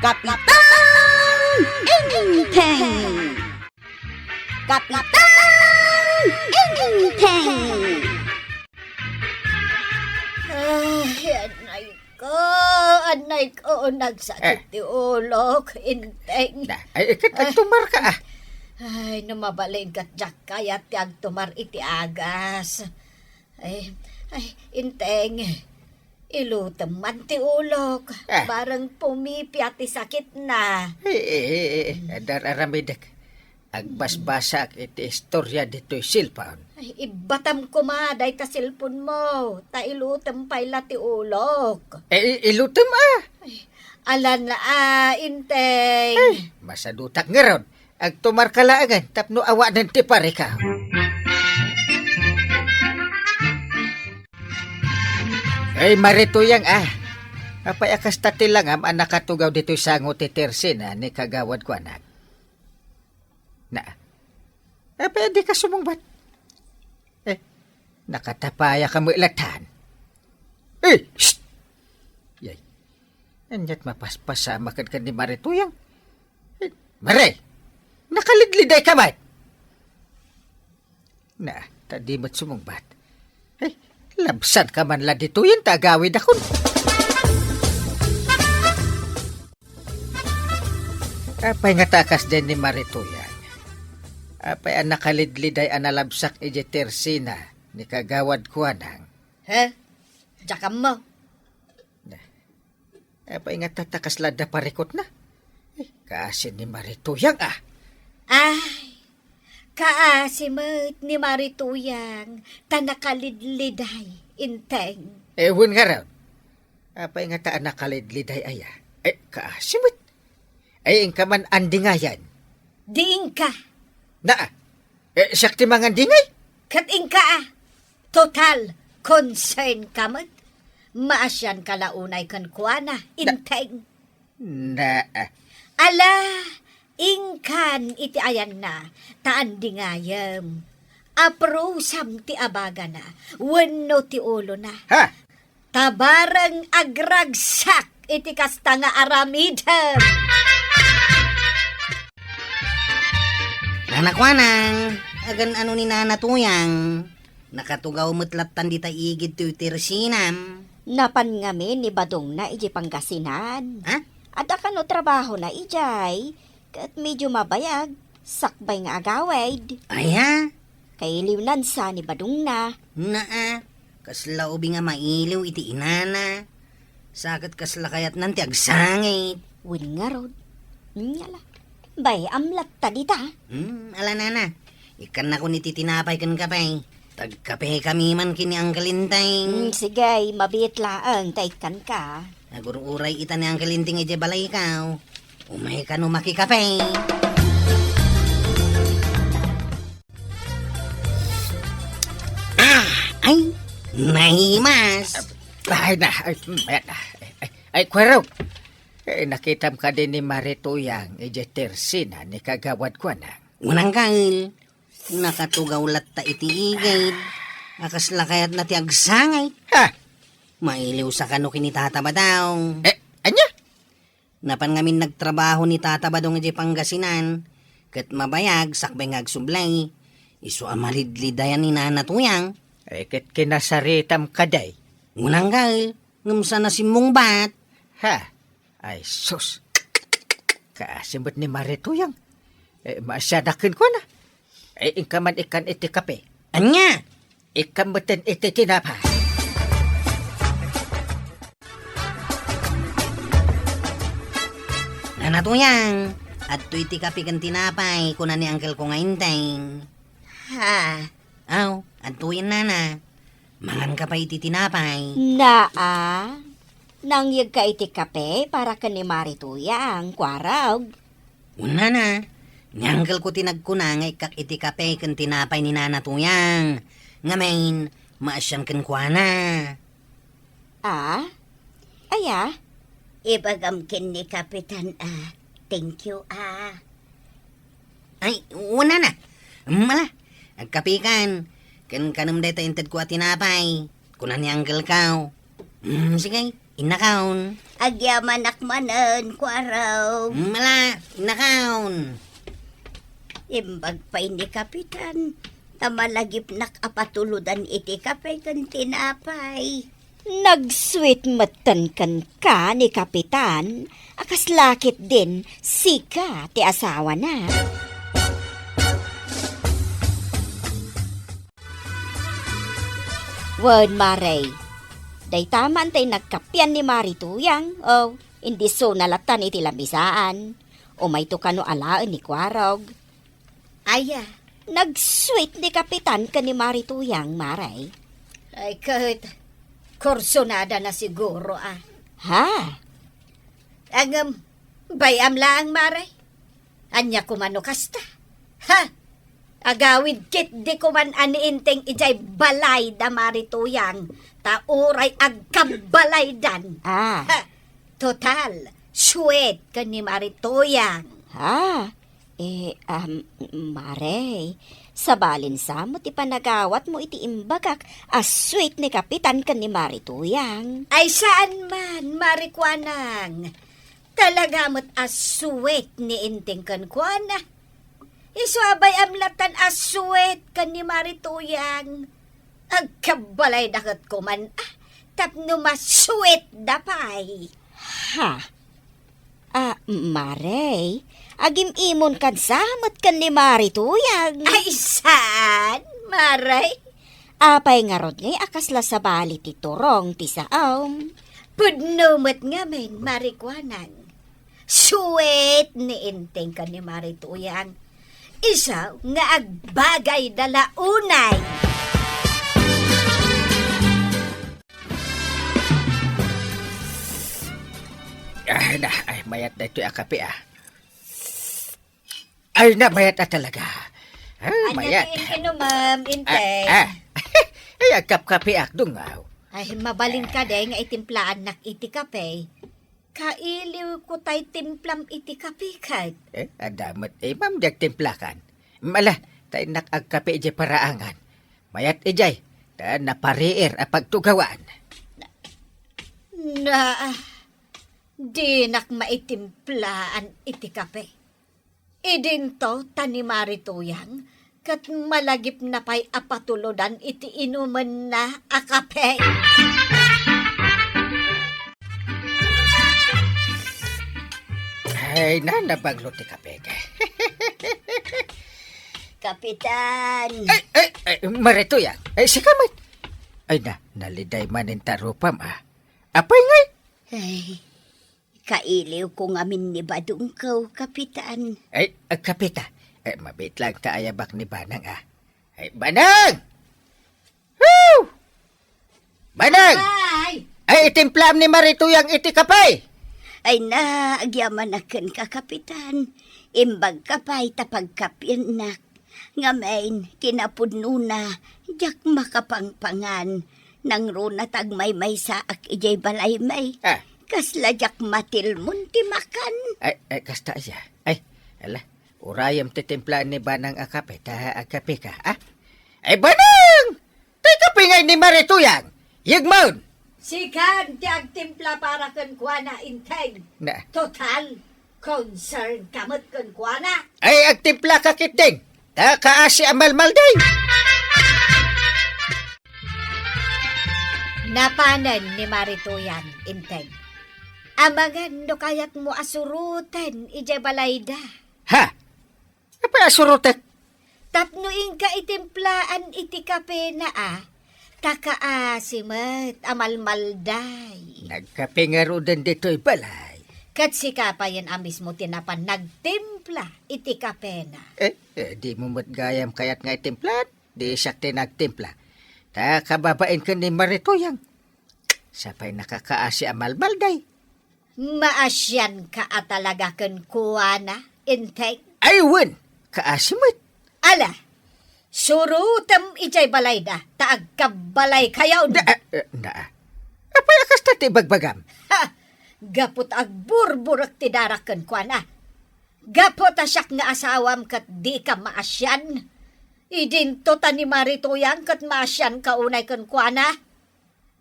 Kapitan Inteng! Kapitan Inteng! Anay ko, nagsakit ti ulo ko, Inteng. Ay, ikat agtumar ka ah. Ay, numabalin kat jak kaya ti agtumar iti agas. Ay, Inteng, ilutem man ti ulo ko. Barang pumipi at ti sakit na. Dararamidak. Agbasbasak iti istorya dito'y silpaon. Ay, ibatam ko day ta cellphone mo. Ta ilutem payla ti ulok. Ilutem ah. Alan na Inteng. Masadutak nga ron. Agtumar ka laagan, tapno awa ng tipar ikaw. Ay, marituyang ah. Apay akas tatilangam ang nakatugaw dito'y sango ti Tersina ni kagawad ko anak. Na, pwede ka sumungbat. Nakatapaya ka mo ilatan. Shh! Yay, anyat mapaspasama ka ni Marituyang. Mare, nakalidliday ka ba? Na, tadi mo't sumungbat. Labsan ka man la dito yun, tagawid ako. Apay nga takas din ni Marituyang. Apay ang nakalidliday analabsak ije Tersina ni kagawad ko anang. Jakam mo. Apay nga tatakas lada parikot na. Kaasin ni Marituyang ah. Ay, kaasimot ni Marituyang tanakalidliday, Inteng. Ewan nga raw. Apay nga taan nakalidliday aya. Kaasimot. Ay, ingka man andingayan. Diing ka. Sakti mga andingay? Kating ka Total concern ka mo. Maasyan ka launay kan kuana, Inteng. Ala, ingkan iti ayan na, taan dingayam. Aprosam ti abaga na, wano ti ulo na. Ha? Tabarang agragsak iti kasta nga aramidam. Nanakwanang, agan ano ni Nanatuyang, nakatugaw mutlatan di taigid ti Tersinam. Napan ngamin ni Badong na iji Pangasinan. Ha? Ada ka no trabaho na ijay, kat medyo mabayag, sakbay nga agawid. Aya? Kay liwnan sa ni Badong na. Kasla ubi nga mailiw iti inana. Sakit kasla kayat nanti agsangit. Win nga rod. Nyala. Bay, amlat ta dita. Ala nana. Ikan na ko niti tinapay kan kapay. Tagkape kami man kini ang kalintay. Sige, mabit laang taikan ka. Nagururay ita ni ang kalinting ije balay ikaw. Umay ka no makikape. Ay, nahimas. Ay, kwaraw. Nakitam ka din ni Marituyang ije Tersina ni kagawad ko anang. Unang kail. Nakatugaw latta iti igay. Akasla kayat na ti agsangay. Ha? Mailiw sa kano kini tataba daw. Anya? Napan ngamin nagtrabaho ni tataba daw nga Pangasinan. Kat mabayag, sakbay nga agsublay. Iso amalidlidayan ni Nanatuyang. Kat kinasaritam kaday. Unang kail. Ngamsa na si Mungbat. Ha? Ay, sus. Kaasimbot ni Marituyang. Masyadakin ko na. Ingkaman ikan iti kape. Anya? Ikambutin iti tinapa. Nanatuyang. At to iti kape kan tinapay. Kuna ni uncle ko nga inteng. Ha? Aw, at tuyin nana. Mangan ka pa iti tinapay. Naa, nangyag ka iti kape para ka ni Marituyang, kwarag. Una na. Nyanggal ko tinagkunangay kak iti kape kan tinapay ni Nanatuyang. Ngamin, maasyan kan kuana. Aya? Ibagamkin ni Kapitan thank you Ay, una na. Mala, agkapikan. Kan kanam day ta inted ko at tinapay. Kunan ni Uncle Kaw. Sige, Inakaon. Agyaman akmanen, kwaraw. Mala, inakaon. Imbag pa ini kapitan. Tamalagip nak apatuludan iti kapay kan tinapay. Nag-sweet matan kan ka ni Kapitan, akas lakit din sika ti asawa na. Wan Maray, day taman tay nagkapyan ni Marituyang, hindi so nalatan iti lambisaan, o may tukano alaan ni Kwarog. Aya, Nag-sweet ni Kapitan ka ni Marituyang, Maray. ay kahit korsonada na siguro Ha? Agam, bayam laang maray. Anya kumano kasta. Ha? Agawid kit di kuman aniinteng ijay balay da marituyang. Tauray agkabalay dan. Ah, Ha? Total, sweet ka ni marituyang. Maray, sa balinsa mo ti panagawat mo iti imbagak as sweet ni Kapitan ka ni Marituyang. Ay saan man, marikwanang. Talaga mo't aswet ni inting kan kuana. Iswabay amlatan aswet kan ni Marituyang. Agkabalay dakat ko man, tapno maswet dapay. Ha? Maray, agim imon kan samat kan ni Marituyang. Ay saan, maray? Apay nga rod ngay akasla sa bali ti turong ti saom. Pudnumat nga men, marikwanang. Suwet ni inting kan ni Marituyang. Isaw nga agbagay dala unay. Ay, mayat na ito kape Ay, na, mayat na talaga. Mayat. Anya ma'am, intay. Ay, agkap kape dungaw. Ay, mabaling ka day nga itimplaan nak iti kape. Kailiw ko tay timplam iti kape kat. Adamat, ma'am, diag timplakan. Mala, tayo nakagkape ijay paraangan. Mayat ijay, ta napariir a pagtugawaan. Di nak maitimplaan iti kape. Idinto tani Marituyang, kat malagip na pa'y apatulodan iti inuman na akape. Ay, nabaglo ti kape. Kapitan. Ay, Marituyang. Ay, sikamat. Ay, naliday manin tarupam, Apay ngay. Ay, kailiw ko ngamin ni Badong kaw, Kapitan. Ay, kapita. Ay, mabit lang taayabak ni Banang, Ay, Banang! Woo! Banang! Ay! Ay, itimplam ni Marituyang iti kapay! Ay na, agyaman akin ka, Kapitan. Imbag kapay tapagkapyan nak. Ngamain, kinapudno na, jak makapangpangan. Nang runa tagmay-may saak ijay balay may. Kasla jak matil munti makan. Ay, kasta siya. Ay, ala, urayam titimplaan ni Banang akape, akape ka, Ay, Banang! Tay kape ngay ni Marituyang! Yagmaun! Sikan ti agtimpla para kan kuana intay. Na, Total, concern kamot kan kuana. ay, agtimpla ka kiting! Kaasi amal-mal day! Napanan ni Marituyang intay. Amagan no kayak mo asurutan ijay balayda. Ha? Apa asurutek? Tapnoing ka itimplaan iti kape na kakaasimat amalmalday. Nagkape nga din dito'y balay. Kat si kapayan amis mo tinapan nagtimpla iti kape na. Di mo matgayam kayat nga itimplat. Di siyak tinagtimpla. Ta kababain ka ni Marituyang. Sapay nakakaasi amalmal day. Maasyan ka talaga kan kuwana, intay. Aywan! Kaasimot. Ala, surutam ijay balayda, taag kabalay kayaw. Apay akas tati bagbagam? Ha! Gapot ag burburak ti daraken kuana. Gapot asyak nga asawam kat di ka maasyan. Idinto ta ni Marituyang kat maasyan ka unay kan kuana.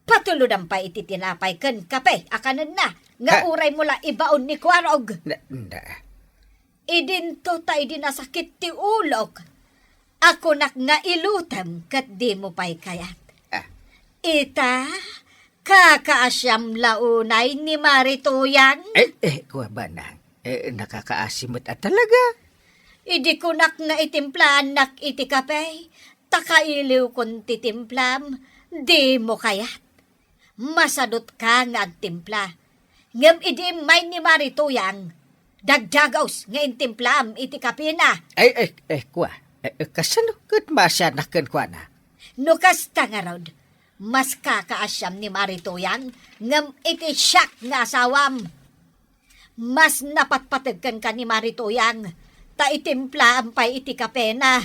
Patuludan pa iti tinapay ken kape, akanan na. Nga Ha? uray mula ibaon ni Kwarog. Na. Idinto ta idinasakit ti ulok. Ako nak nga ilutam kat di mo pa'y kayat. Ah. Ita, kakaasyam launay ni Marituyang. Kuha banang. Nakakaasimot at talaga. Idi ko nak nga itimplaan nak iti kape. Takailiw kon titimplam, di mo kayat. Masadot ka nga agtimpla. Ngem idi may ni Marituyang. Dagdagaws nga intimplam iti kape na. Kuha. Kasano kat masanakan kuha na? No kasta nga rod, mas kakaasyam ni Marituyang ngam iti siyak nga asawam. Mas napatpatagkan ka ni Marituyang, ta itimpla ampay iti kapena.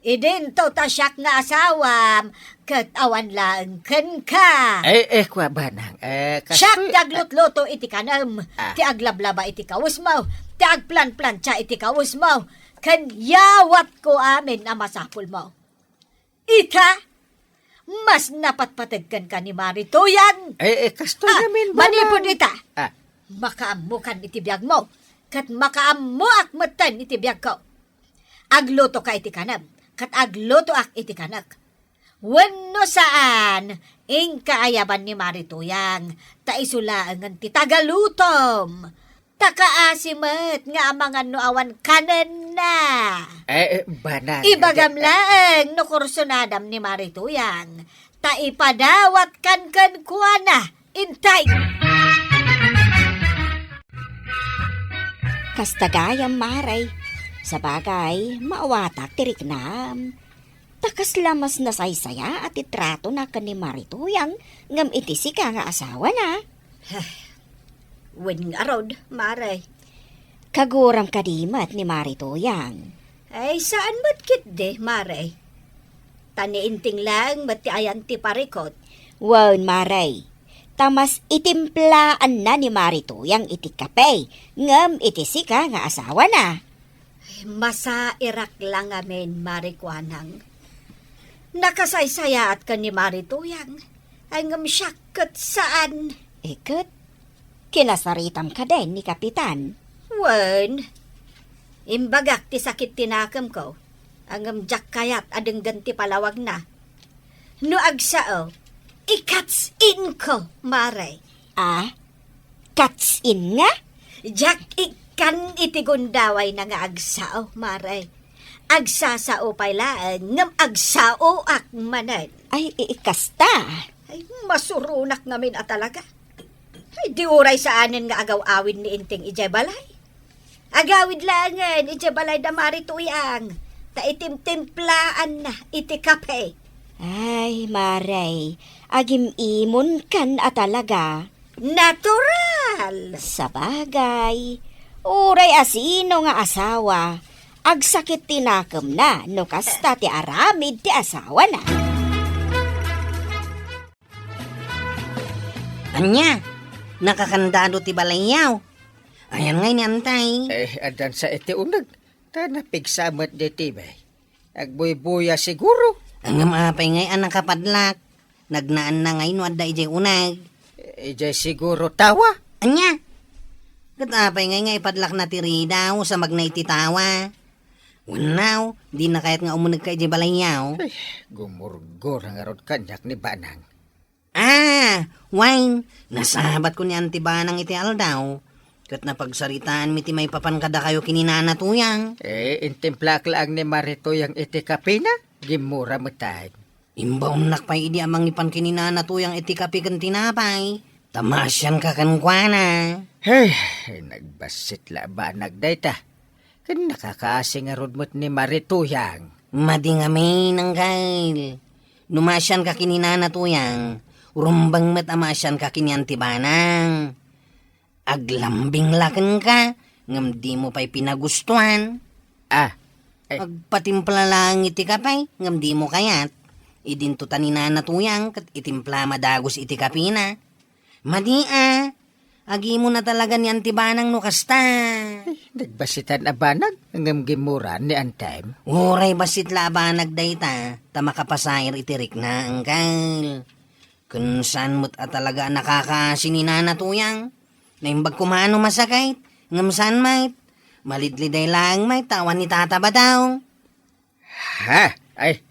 Idinto ta siyak nga asawam, kat awan lang ken ka. Kuha banang. Siyak ti aglutluto iti kanam, Ah. ti aglablaba iti kawus mo, ti agplan-plancha iti kawus mo, ken yawat ko amin na masapul mo. Ita, mas napatpatagkan ka ni Marituyang. Kasto namin banang. Manipod ita. Ah. Makaamukan iti biyag mo. Kat makaamu akmatan iti biyag ko. Agluto ka iti kanam. Kat agluto ak iti kanak. Wano saan, ing kaayaban ni Marituyang. Ta isulaangan ti tagalutom. Takaasimet nga amangan no awan kanan na. Banang. Ibagamlaeng no kursunadam ni Marituyang. Ta ipadawat kan kuana. Intay! Kastagayam maray. Sa bagay, maawatak tirik nam. Takas lamas na saysaya at itrato na ka ni Marituyang ngam itisi ka nga asawa na. Win nga rod, Maray. Kaguram kadimat ni Marituyang. Ay, saan ba't kit de, Maray? Taniinting lang, ba't ti ayan ti parikot? Wan maray. Tamas itimplaan na ni Marituyang iti kape ngam itisi ka nga asawa na. Masairak lang amin, Marikwanang. Nakasaysayaat ka ni Marituyang. Ay ngam siyakot saan? Ikat, kinasaritam ka din ni Kapitan. Wen, imbagak ti sakit tinakam ko. Ang jak kayat adeng ganti palawag na. No agsao, ikats in ko, Maray. Ah, cuts in nga? Jak ikan iti gundaway na nga agsao, Maray. Agsasao pailaan, ngam agsao ak manan. Ay, ikasta. Ay, masurunak namin at talaga. Ay, di uray saanin nga agaw-awin ni Inting ijay balay. Agawid langan, ijay balay da Marituyang. Ta itimtimplaan na, iti kape. Ay, maray, agim imon kan at talaga. Natural! Sa bagay, uray asino nga asawa, agsakit tinakam na, no kasta ti aramid ti asawa na. Anya, nakakandado ti balayaw. Ayan ngay ni Antay. Adan sa iti unag. Tanapigsamat di tibay. Agbuy-buya siguro. Ang maapay ngay anang kapadlak. Nagnaan na ngay no adda ijay unag. Ijay siguro tawa. Anya, katapay ngay ipadlak na tiri daw sa magnaititawa. Unaw, di na kahit nga umunag ka ijay balayaw. Gumurgur ang arod kanyak ni Banang. Wine, nasabat ko ni Auntie Banang iti aldaw. Kat napagsaritaan mi ti may papankada kayo kininanatuyang. Intimplak lang ni Marituyang iti kape na. Gimura mo tayo. Imbaon nakpay idi amang ipan kininanatuyang iti kapi kan tinapay. Tamasyan ka kankwana. Nagbasit la ba nagdayta? Kan nakakaasing arod mo't ni Marituyang. Madingami ng gail. Numasyan ka kininanatuyang. Urumbang met amasyan ka kini Auntie Banang. Aglambing laken ka, ngam di mo pa'y pinagustuhan. Agpatimpla lang iti kapay, ngam di mo kayat. Idinto tanina natuyang, kat itimpla madagos iti kapina. Madi agi mo na talaga ni Auntie Banang no kasta. Nagbasitan na banag, ang gimuran ni Antime. Uray basit la banag dayta, ta makapasayir itirik na angkal. Kung saan mo't talaga nakakasinina tuyang. Naimbag kumano masakit. Ngamsan mait. Malidliday lang mait. Tawan ni tata ba daw? Ha? Ay,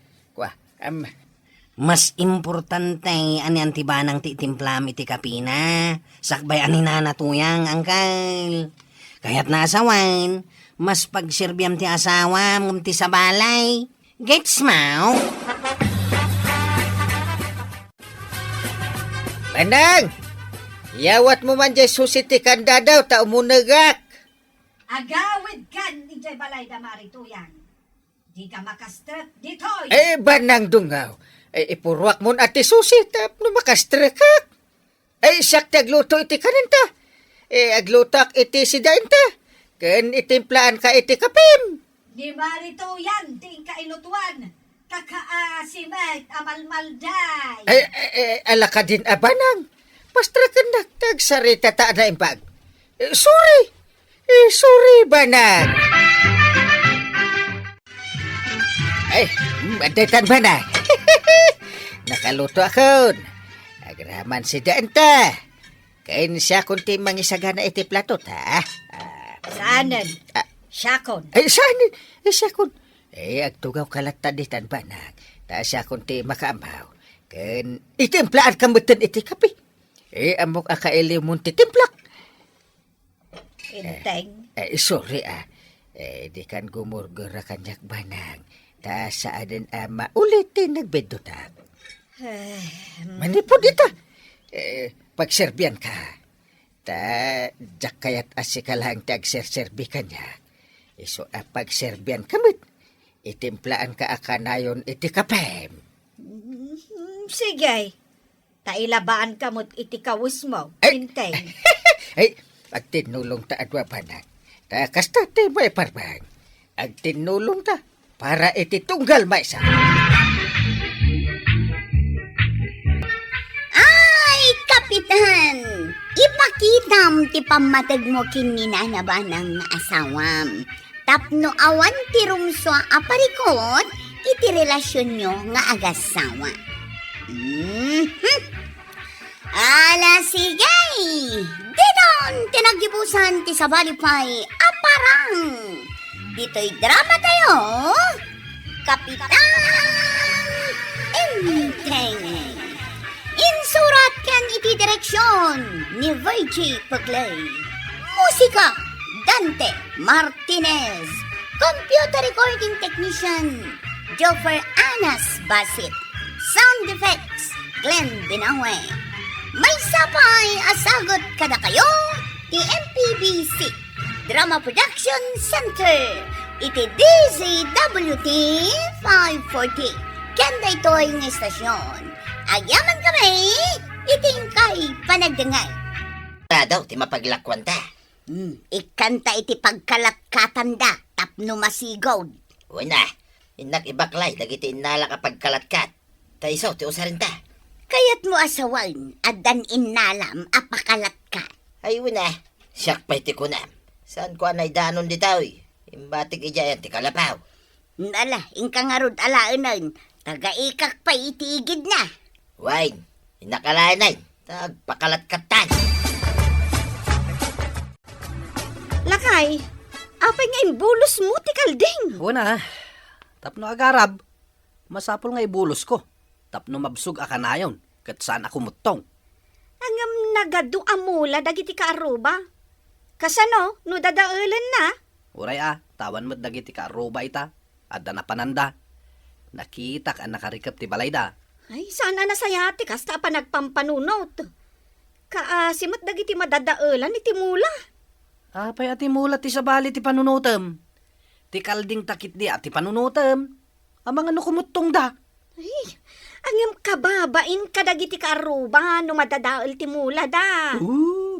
Mas importante ani antibanang ti timplam iti kapina. Sakbay ani nanatuyang, angkal. Kaya't nasawan, mas pagserbyam ti asawa ngam ti sa balay. Gets mo? Manang! Yawat mo man dyan susiti kanda daw, ta umunagak. Agawid kan ni Jay Balay da Marituyang. Di ka makastrap ditoy. Banang dungaw. Ipurwak mo ati susi, tap no makastrekak. Siyak ti agluto iti kaninta. Aglutak iti sidainta. Ken itimplaan ka iti kapim. Di Marituyang, di ka ilutuan. Kakaasimet amalmalday. Ala ka din abanang. Pastrakan na tagsarita ta na impag. Sorry. Sorry, banang. Madaitan banang. Nakaluto ako. Agraman si Danta. Kain siya kunti mangisagana iti plato, ha? Saanan? Syakon. Siya kun. Agtugaw kalatan ditan banang. Ta siya kunti makaamaw. Ken itimplaan kamutan iti kapi. Amok akaili mo titimplak. Inteng. Sorry, di kan gumurgura kanyak banang. Ta saaden maulitin nagbedutak. Manipod ita. Pagserbian ka. Ta jakayat asikalang tagserserbi kanya. Iso pagserbian kamit. Itimplaan ka akanayon iti kapem. Sige. Tailabaan ka mo't itikawus mo. Inteng. Agtinulong ta adwa banang. Ta kasta ti may parbang. Agtinulong ta para ititunggal maisa. Kapitan, ipakitam ti pamatag mo kininana ba ng asawam. Tapno awan ti rumso aparikot, iti relasyon nyo nga agasawa. Ala sigay, didon tinagibusan ti sabalipay aparang. Dito'y drama tayo, Kapitan Enteng. Insurat kan iti direksyon ni Virgie Paglay. Musika, Dante Martinez. Computer recording technician, Joffer Anas Basit. Sound effects, Glenn Binawe. May sapay asagot kada kayo, ti MPBC Drama Production Center. Iti DZWT 540. Kanda ito'y ng estasyon. Agyaman kami, iting kay panagdangay. Daw, ti mapaglakwan ta. Ikanta iti pagkalatkatan da, tapno masigod. Una, inak ibaklay, dagiti inala ka pagkalatkat. Ta iso, ti usarin ta. Kayat mo asawan, adan inalam, apakalatkat. Ay, una, siyak pa'y ti kunam. Saan ko anay danon di taoy? Imbatik ijayan ti kalapaw. Nala, ingka nga rod alaanan, taga-ikak pa itigid na. Wine, inakalanay, tagpakalatkatan. Lakay, apay nga imbulos mo ti kalding. Una, tapno agarab. Masapol nga ibulos ko. Tapno mabsug akanayon. Kat saan ako mutong. Angam nagadu amula dagiti kaaruba. Kasano, no dadaulan na? Uray tawan mo't dagiti ka aruba ita. Adda na pananda. Nakita ka nakarikap ti balayda. Ay, sana nasayati kasta pa nagpampanunot. Kaasimat dagiti madadaulan iti mula. Apay ati mulat ti sabali ti panunutem. Ti kalding takit di ati panunutem. Amang ano kumutong da. Ay, angam kababain ka dagiti kaaruba no madadaul ti mula da.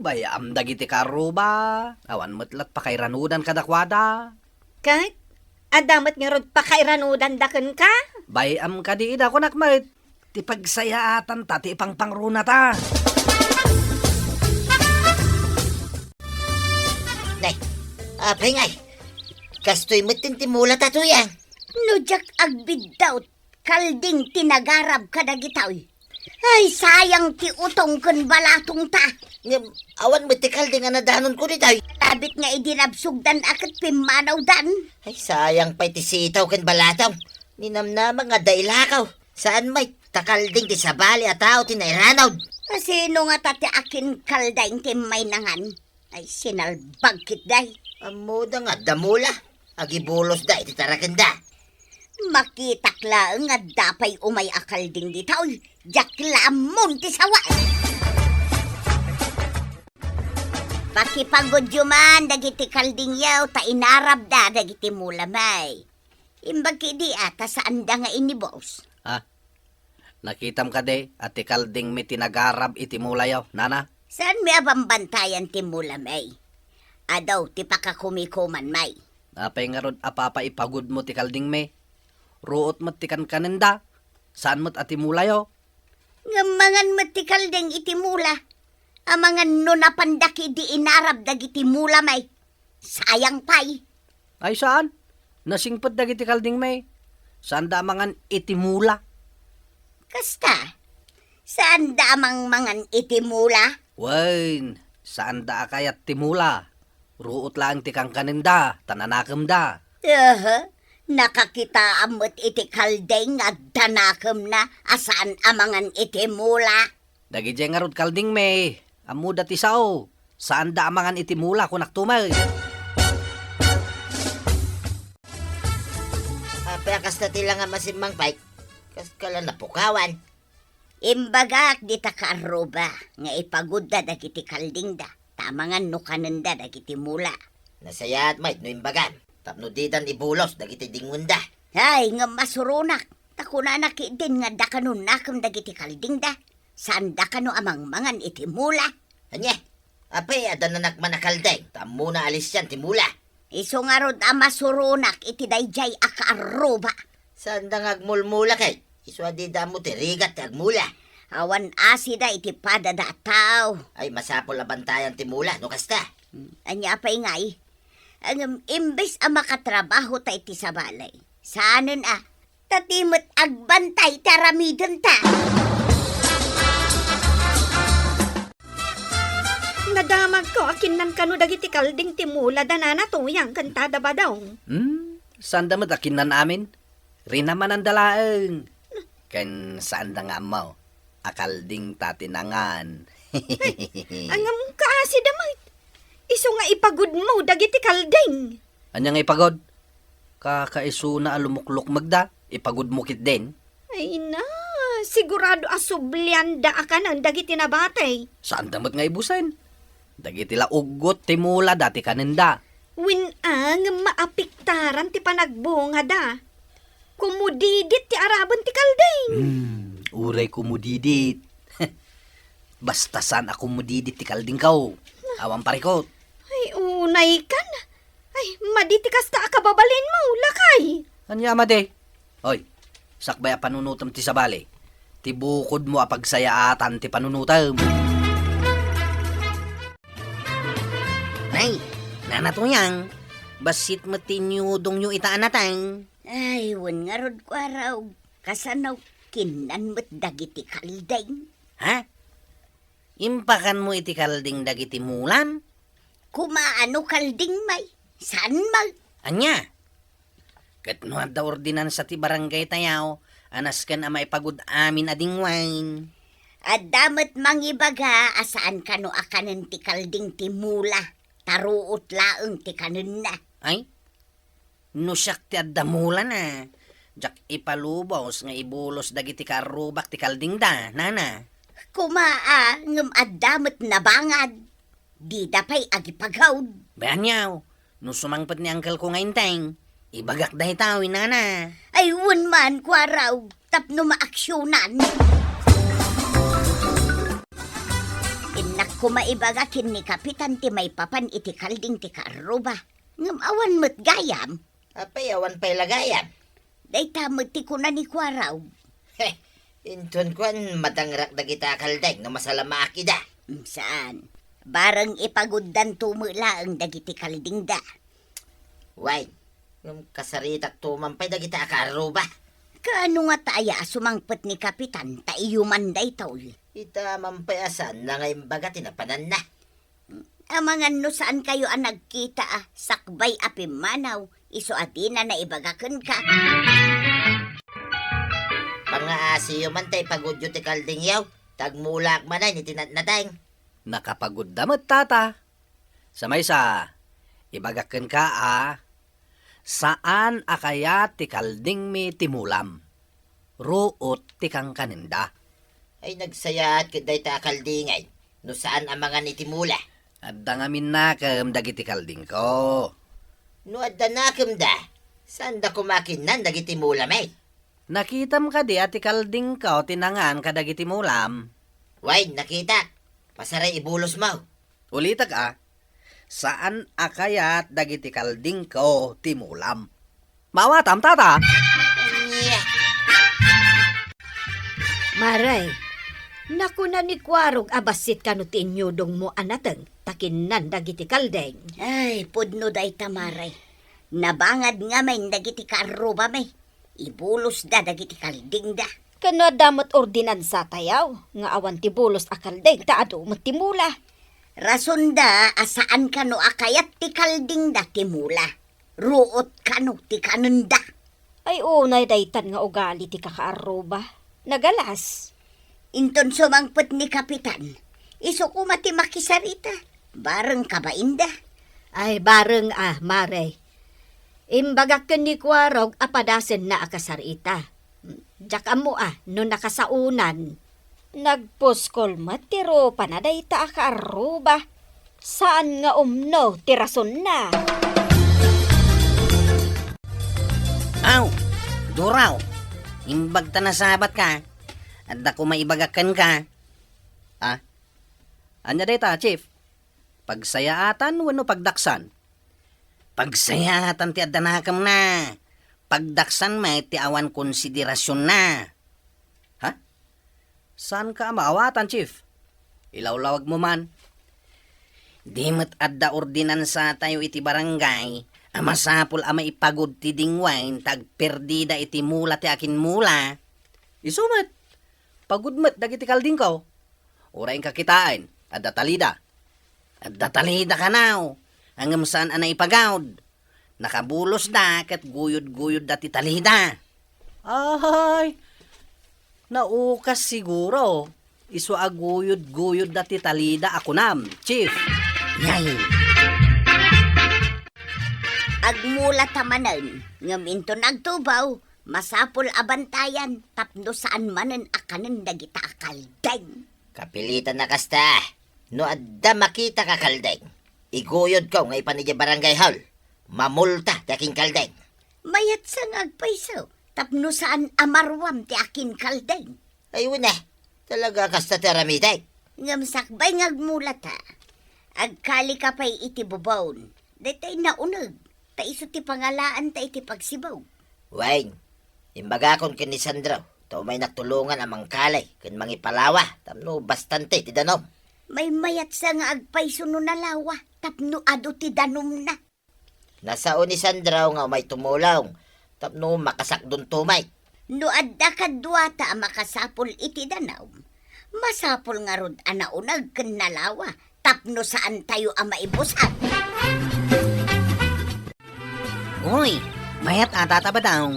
Bayam dagiti ka aruba. Awan mo't lat pakairanudan kadakwada. Kahit, adamat nga rod pakairanudan daken ka? Bayam ka di ida ko nakmait. Ti pagsayaatan ta, ti ipangpangruna ta. Nay, apay ngay. Kastoy mo't tintimula ta tuyang. No jak agbid daw, kalding tinagarab kadagitaw. Ay, sayang ti utong kun balatong ta. Ngam, awan mo ti kalding nga nadanon ko ditoy. Labit nga idinabsugdan akat pimanaw dan. Ay, sayang pa iti sitaw ken balataw. Ninamnama nga dailakaw. Saan may takalding ti sabali at tao tinairanaw. Sino nga tati akin kaldaing timay nangan? Ay, sinalbag kit day. Amuda nga damula. Agibulos da iti tarakenda. Makitak laeng nga dapay umay akalding ditaw. Jak lamon ti sawa. Pakipagod yuman dagiti kalding yaw ta inarab da dagiti mulamay. Imbag kidi ata saan da nga ini boss. Ah, nakitam ka de, ati kalding mi tinagarab iti mulayaw, nana? Saan may abambantayan ti mulamay? Adaw ti pakakumikuman may. Napay nga rod apapa ipagod mo ti kalding mi. Ruot mo ti kankanenda. Saan mo't ati mulayaw? Ngamangan mati kalding iti mula. Amangan no napandaki di inarab dagiti mula may. Sayang pay. Ay saan? Nasingpot dagiti kalding mi. Saan da mangan iti mula? Kasta, saan da amang mangan iti mula? Wain, saan da kayat ti mula? Ruot lang ti kankanenda, tananakam da. Nakakita amot iti kalding at danakam na asaan amangan iti mula. Dagi nga rod kalding mi. Amuda ti sao. Saan da mangan iti mula kunak tumay? Apakas na tila nga masimang pay. Kas kala napukawan. Imbagak di ta kaaruba nga ipagod da dagiti kalding da. Tamangan no kananda dagiti mula. Nasayat may no imbagan. Tapno didan ibulos dagiti dingunda. Ay, nga masurunak. Takuna nakidin nga da kanun nakam dagiti kalding da. Saan da kano amang mangan iti mula? Anya, apay adan na nakmanakaldeng. Tamo na alis yan ti mula. Iso nga rod masurunak iti dayjay akaaruba. Saan da ngagmulmula kay? Iswa di da mo ti rigat ti agmula. Awan asida iti padada tao. Ay masapol na bantayan ti mula no kasta. Anya pa'y ngay. Ang imbes ang makatrabaho ta iti sa balay. Saanan tatimot agbantay taramidon ta. Nadamag ko akin nan kano dagiti kalding timula danana tuyang kantada ba daw? Saan da mo't akin nan amin? Rin naman ang dalaeng. Ken saan da nga mo? Akalding tatinangan. Angam kaasi damay. Iso nga ipagod mo dagiti kalding. Anya nga ipagod? Kakaiso na alumuklok magda. Ipagod mo kit din. Ay na, sigurado asublian da akanan dagiti nabatay. Saan damot nga ibusen? Dagiti la ugot ti mula dati kanenda. Win ang maapiktaran ti panagbunga da. Kumudidit ti araban ti kalding. Uray kumudidit. Basta saan ako mudidit ti kalding kaw. Awang parikot. Ay, unay kan. Ay, maditikas ta akababalin mo, lakay. Anya made? Oy, sakbay a panunutam ti sabali. Ti bukod mo a pagsayaatan ti panunutam. Nay, nanatuyang. Basit mo tinyudong nyo itaan natang. Ay, wan nga rod ko araw. Kasanaw kinan mo't dagiti kalding. Ha? Impakan mo iti kalding dagiti mulan? Kumaano kalding may? Saan mag? Anya? Kat no da ordinansa ti barangay tayaw, anas kan ama ipagod amin ading wine. At damat mangibaga asaan kano akanan ti kalding ti mula. Taruot laeng ti kanon na. Ay? No siyak ti addamulan na. Jak ipalubos nga ibulos dagiti karubak ti kalding da, nana. Kumaa ngem addamat na bangad. Di dapay agipagawd. Banyaw, no sumangpat ni angkel ko ngayon teng, ibagak dahi tawin, nana. Ay wan man kwaraw. Tapno maaksyonan. Inak kumaibaga kin ni kapitan ti may papan iti kalding ti karuba. Ngem awan mo't gayam. Apay awan pa'y lagayan. Day tamot ti kuna ni kwaraw. Heh, inton kwan matangrak dagita kaldeng no masalamaki da. Saan? Barang ipaguddan tumula ang dagiti kalding da. Why? Yung kasaritak tumampay dagita karuba. Kaano nga taaya sumangpet ni Kapitan ta iyuman day tol. Ita mampayasan na ngayon baga tinapanan na. Amangan no saan kayo ang nagkita sakbay api manaw, iso atina na ibagakan ka. Pangaasiyo man tay pagudyo ti kalding yaw. Tagmulak manay ni tinatnatay. Nakapagod damat tata. Sa maysa, ibagaken ka saan akaya ti kalding mi timulam? Ruot ti kang kaninda. Ay nagsayat kaday ta kaldingay. No saan ang mga nitimula. At dangamin na kem dagiti kalding ko. No adda nakam da. Saan da kumakinan dagitimula may? Nakitam ka di ati kalding ko tinangan kadagiti mulam. Way, nakita. Pasaray ibulos mo. Ulitak saan akayat dagiti kalding ko timulam? Mawatam tata. Anya. Maray, naku na ni Kwarog abasit kanu ti inyudong mo anateng, takinan dagiti kaldeng. Ay, pudno day tamaray. Nabangad nga may dagiti karuba may. Ibulos da dagiti kalding da. Kano damot ordinansa tayaw, nga awan ti bulos a kaldeng, taado matimula. Rason da asaan kano akayat ti kalding da timula. Ruot kano ti kanunda. Ay unay daytan nga ugali ti kakaaruba. Nagalas. Inton sumangpet ni Kapitan. Iso ko mati makisarita. Bareng kabainda. Ay bareng Maray. Imbagak ni Kwarog apadasen na akasarita. Diyak mo no nakasaunan. Nagpuskol matiro panaday ta akaaruba. Saan nga umno tirason na? Aw, duraw. Imbag ta nasabat ka. At ako maibagakan ka. Anya day ta, chief? Pagsayaatan wano pagdaksan? Pagsayatan ti adanakam na. Pagdaksan may ti awan konsiderasyon na. Saan ka maawatan, chief? Ilawlawag mo man. Di met adda ordinansa tayo iti barangay. Amasapol ama ipagod ti dingwain tag perdida iti mula ti akin mula. Isumat. Pagudmat dagiti kalding ko. Uraing kakitain. Adda talida. Adda talida ka now. Hanggang saan anay ipagawd. Nakabulos da kat guyod-guyod dati talida. Ay, naukas siguro. Isu aguyod-guyod dati talida ako nam, chief. Yay. Agmula tamanan. Ngam into nagtubaw. Masapol abantayan. Tapno saan manen akanen dagita akaldeng. Kapilitan na kasta. No adda makita ka kaldeng. Iguyod ko nga ipanidya barangay hall. Mamulta ti aking kaldeng. Mayat sa ngagpaiso. Tapno saan amarwam ti akin kaldeng. Ayun na. Talaga kasta ti aramiday. Ngam sakbay ngagmula ta. Agkali ka pa'y iti bubawon. Datay naunag. Ta iso ti pangalaan ta iti pagsibaw. Wayne, imbaga kon ken ni Sandro. To may nagtulungan amang kalay ken mangipalawa. Tamno bastante ti danom. May mayat sa nga agpaiso no nalawa. Tapno ado ti danom na. Nasao ni Sandro nga may tumulong. Tapno makasakdon tumay. No adda kadwata makasapol iti danaw. Masapol nga rod anaunag ken nalawa. Tapno saan tayo maibusan. Uy, mayat ata ba daw?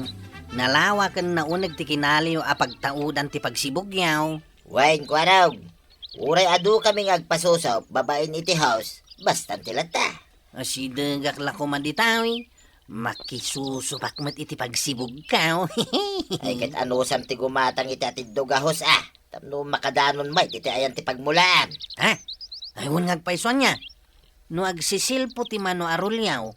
Nalawa kan naunag ti kinaliw a pagtaudan ti pagsibugyaw. Wayne, kwarog. Uray adu kami ngagpasusop. Babain iti house. Bastante lata. Asidagak lako man ditawi. Makisusupak met iti pagsibugkaw. Ay kat anusam ti gumatang iti atid dugahos Tapno makadanon may iti ayan ti pagmulaan. Aywan ngagpaison niya. No agsisilpo ti mano arulyaw.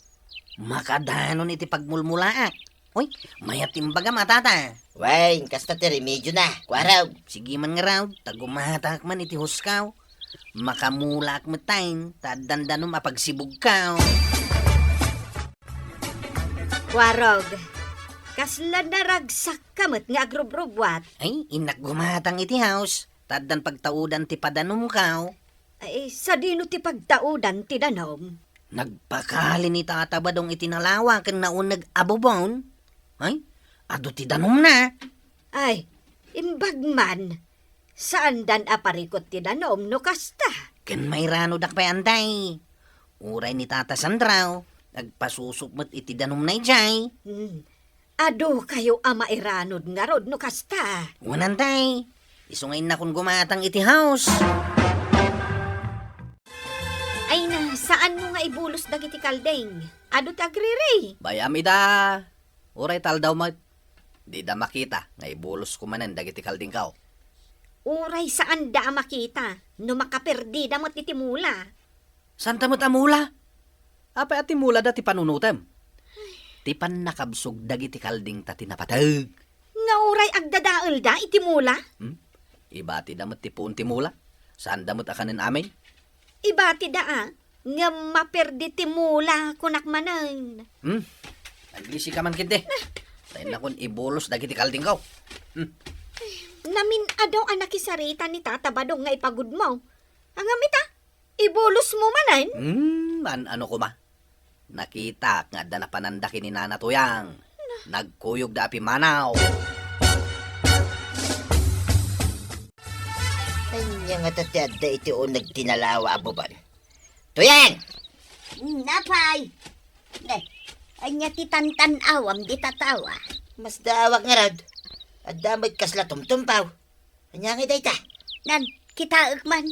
Makadanon iti pagmulmulaak. Uy, mayat timbaga matata. Wayne, kasta ti remedyo na. Kwarog. Sige man nga raw, tagumatak man iti huskaw. Makamulak matayin, tadandanom apagsibugkaw. Kwarog, kasla naragsak kamot nga agrubrubwat. Ay, inak gumatang iti house. Tadan pagtaudan ti padanom kaw. Ay, sa dino ti pagtaudan ti danom. Nagpakali ni tata ba dong itinalawa kan naunag abobon? Ay, Ado ti danom na. Ay, imbagman. Saan dan aparikot ti danom no kasta? Ken may rano dak pa anday. Uray ni Tata Sandraw. Nagpasusupmat iti danom na ijay. Ado kayo ama iranod nga rod no kasta. Wananday. Isungay na kung gumatang iti house. Ay na, saan mo nga ibulos dagiti kaldeng? Ado tagriray. Bayami da. Uray tal daw mat. Di da makita nga ibulos ko manan dagiti kalding kao. Uray saan da makita? No makaperdi da mo't itimula. Santa mo't amula? Apay ati mula da ti panunutem. Ti pan nakabsog dagiti kalding ta tinapatag. Nga uray agdadaal da itimula? Iba ti damot ti puun ti mula. Saan damot akanin amin? Ibati da nga maperdi timula kunakmanan. Naglisi ka man kinte. Tayo na kun ibulos dagiti kalding kao. Namin adaw ang nakisarita ni Tata Badong nga ipagod mo. Ang amita, ibulos mo manan? Ano ko ma? Nakita nga da na panandaki ni Nana Tuyang. Nagkuyog da api manaw. Anya nga tatyada iti o nagtinalawa abuban. Tuyang! Napay! Anya ti tantanawam di tatawa. Mas daawag nga rad. At damay kasla tumtumpaw. Anya nga dayta. Nan, kita man.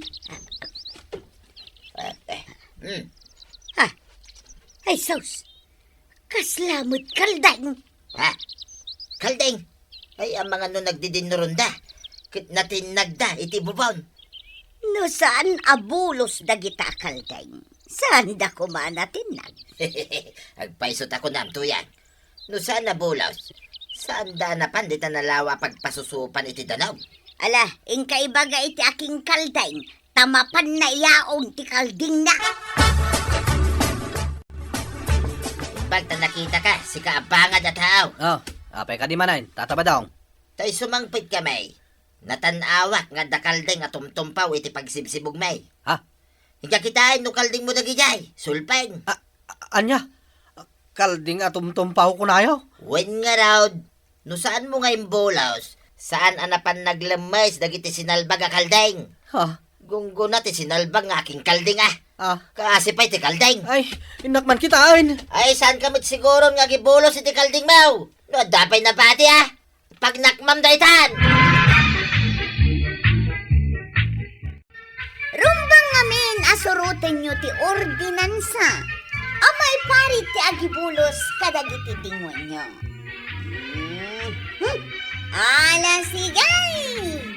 Ay, sus. Kaslamot kaldang. Ha? Kaldeng. Ay, ang mga no nagdidinurunda. Kit natin nagda iti bubon. No saan abulos dagita kaldang? Saan da kumanatin nag? Agpaisot ako na Tuyang. No saan nabulos? Saan da na pandita nalawa pagpasusupan iti danaw? Ala, inkaibaga iti aking kaldang. Tamapan na iyaon ti kalding na. Bagta nakita ka, si kaabangad at haaw. Oh, apay ka di manayin. Tatabadong. Tay sumangpit ka may. Natanawak nga da kaldeng at tumtumpaw iti pagsibsibog may. Ha? Hingga kitain no kalding mo dagijay. Sulpen. Anya? Kalding at tumtumpaw ko na ayo? Wen nga raw. No saan mo nga imbolaos? Saan anapan naglamay dagiti sinalbag a kaldeng? Ha? Gunggo ti sinalbag nga aking kalding ah. Ah. Kaasipay ti kaldeng. Ay, inakman kitain. Ay, saan kamit siguro nga gibulos iti kalding mau? No, dapay na pati ah. Pag nakmam daytan. Rumbang ngamin asurutin nyo ti ordinansa. Amay parit ti agibulos kadagiti dingon nyo. Ala sigay!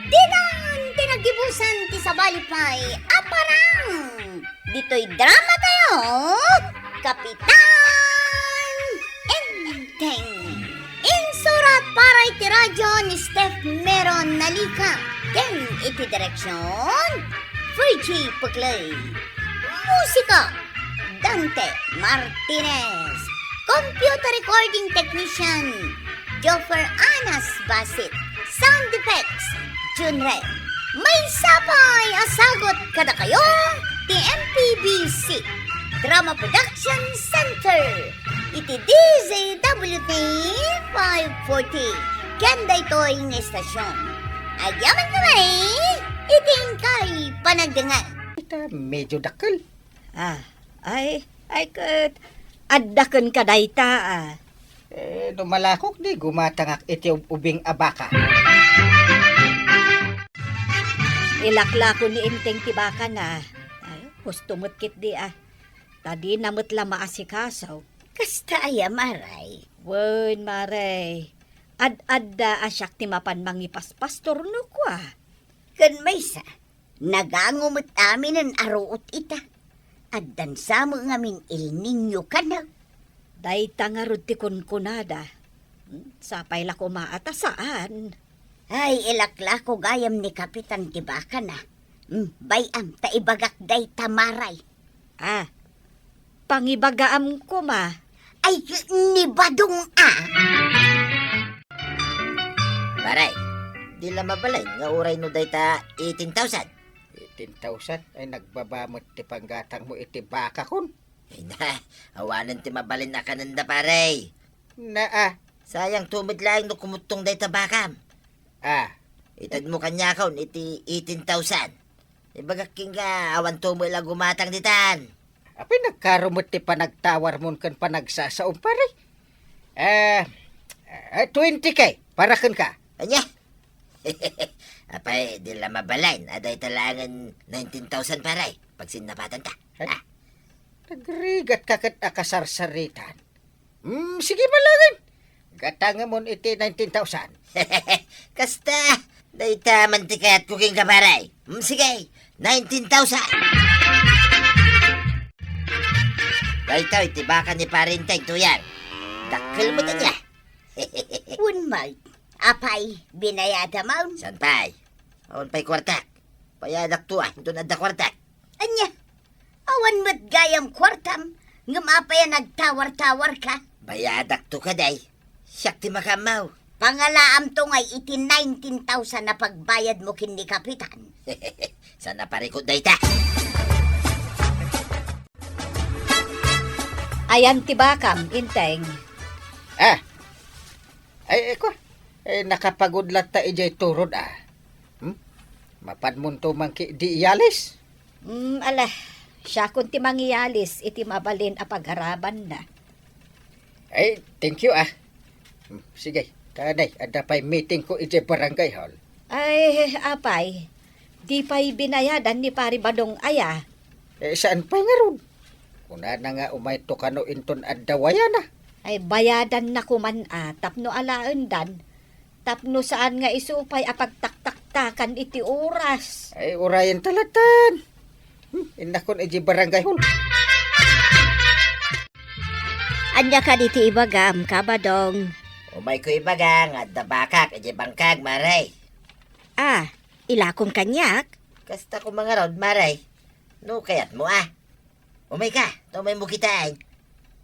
Dinan tinagibusan ti sabalipay aparang! Dito'y drama tayo! Kapitan Enteng! Insurat para iti radyo ni Steph Meron Nalika. Ken iti direksyon Frenchy Puglay. Musika Dante Martinez. Computer recording technician Joffer Anas Basit. Sound effects Junre. May sapay asagot kada kayo ti MPBC Drama Production Center. Iti DZWT 540. Kanda ito'y ng estasyon. Agyaman kamay, iting kay panagdangan. Ita, medyo dakal. Ay kat, addakan ka dayta Dumalakok di gumatangak iti ubing abaka. Ilaklako ni Inteng tibaka na. Ay, gusto mo't kit di Tadi namot lama asikasaw. Kasta aya maray. Wen maray. Ad-adda asyak ti mapan mangipas pastor no kwa. Kan maysa, nagangumot amin ang aruot ita. Addan sa mo ngamin il ninyo kanag. Dayta nga rod ti kunkunada. Sapay la ko maata saan. Ay, ilakla ko gayam ni Kapitan Tibaka na. Bayam, taibagak day tamaray. Pangibagaam ko ma. Ay, ni Badong Paray, di la mabalay nga uray no dayta 18,000. 18,000 ay nagbabamot ti panggatang mo iti baka kun. Ay na, awanan ti mabalin na kananda paray. Na Sayang tumid lang no kumutong day tabakam. Ah, Itad mo kanya kaon, iti 18,000. Ibagaking ka, awan tumo ilang gumatang ditan. apay nagkarumot ti panagtawar mon kan panagsasaom pare. 20K, para kan ka. Anya? Apay, di lang mabalain. Aday talangan 19,000 paray. Pag sinapatan ta. Ah. Nagrigat ka kat akasarsaritan. Sige malangin. Gatanga mon iti 19,000. Kasta, dayta mantikat kuking kaparay. Sige, 19,000. Dayta, itibakan ni parintay tuyan. Dakkel mo na niya. Unmay, apay, binayada maun. San pay? Awan pay kwartak. Payadak tuwa, ito na da kwartak. Anya, awan mo't gayam kwartam, ngam apay nagtawar-tawar ka. Bayadak to ka day. Siyak ti makamaw. Pangalaam to ngay iti 19,000 na pagbayad mo kin ni Kapitan. Sana parikot dayta. Ayan tibakam, inteng. Ko. Nakapagudlat ta ijay turod Mapan mon to mangki di iyalis. Alah, siya kung ti mangyalis, iti mabalin a pagharaban na. Thank you Sige, taday, ada pa'y meeting ko ijay barangay hall. Ay, apay, di pa'y binayadan ni Pari Badong Aya. Saan pa'y nga ron? Kuna na nga umay to kano inton adawaya na. Ay, bayadan na kuman tapno alaendan. Tapno saan nga isupay apagtaktaktakan iti oras. Urayan talatan. Inakon ijay barangay hall. Anya ka diti ibagam, kabadong. Umay ko ibagang at dabakak iti bangkag maray. Ilakom kanyak? Kasta ko mga rod maray. No kayat mo Umay ka, tumay mo kitain.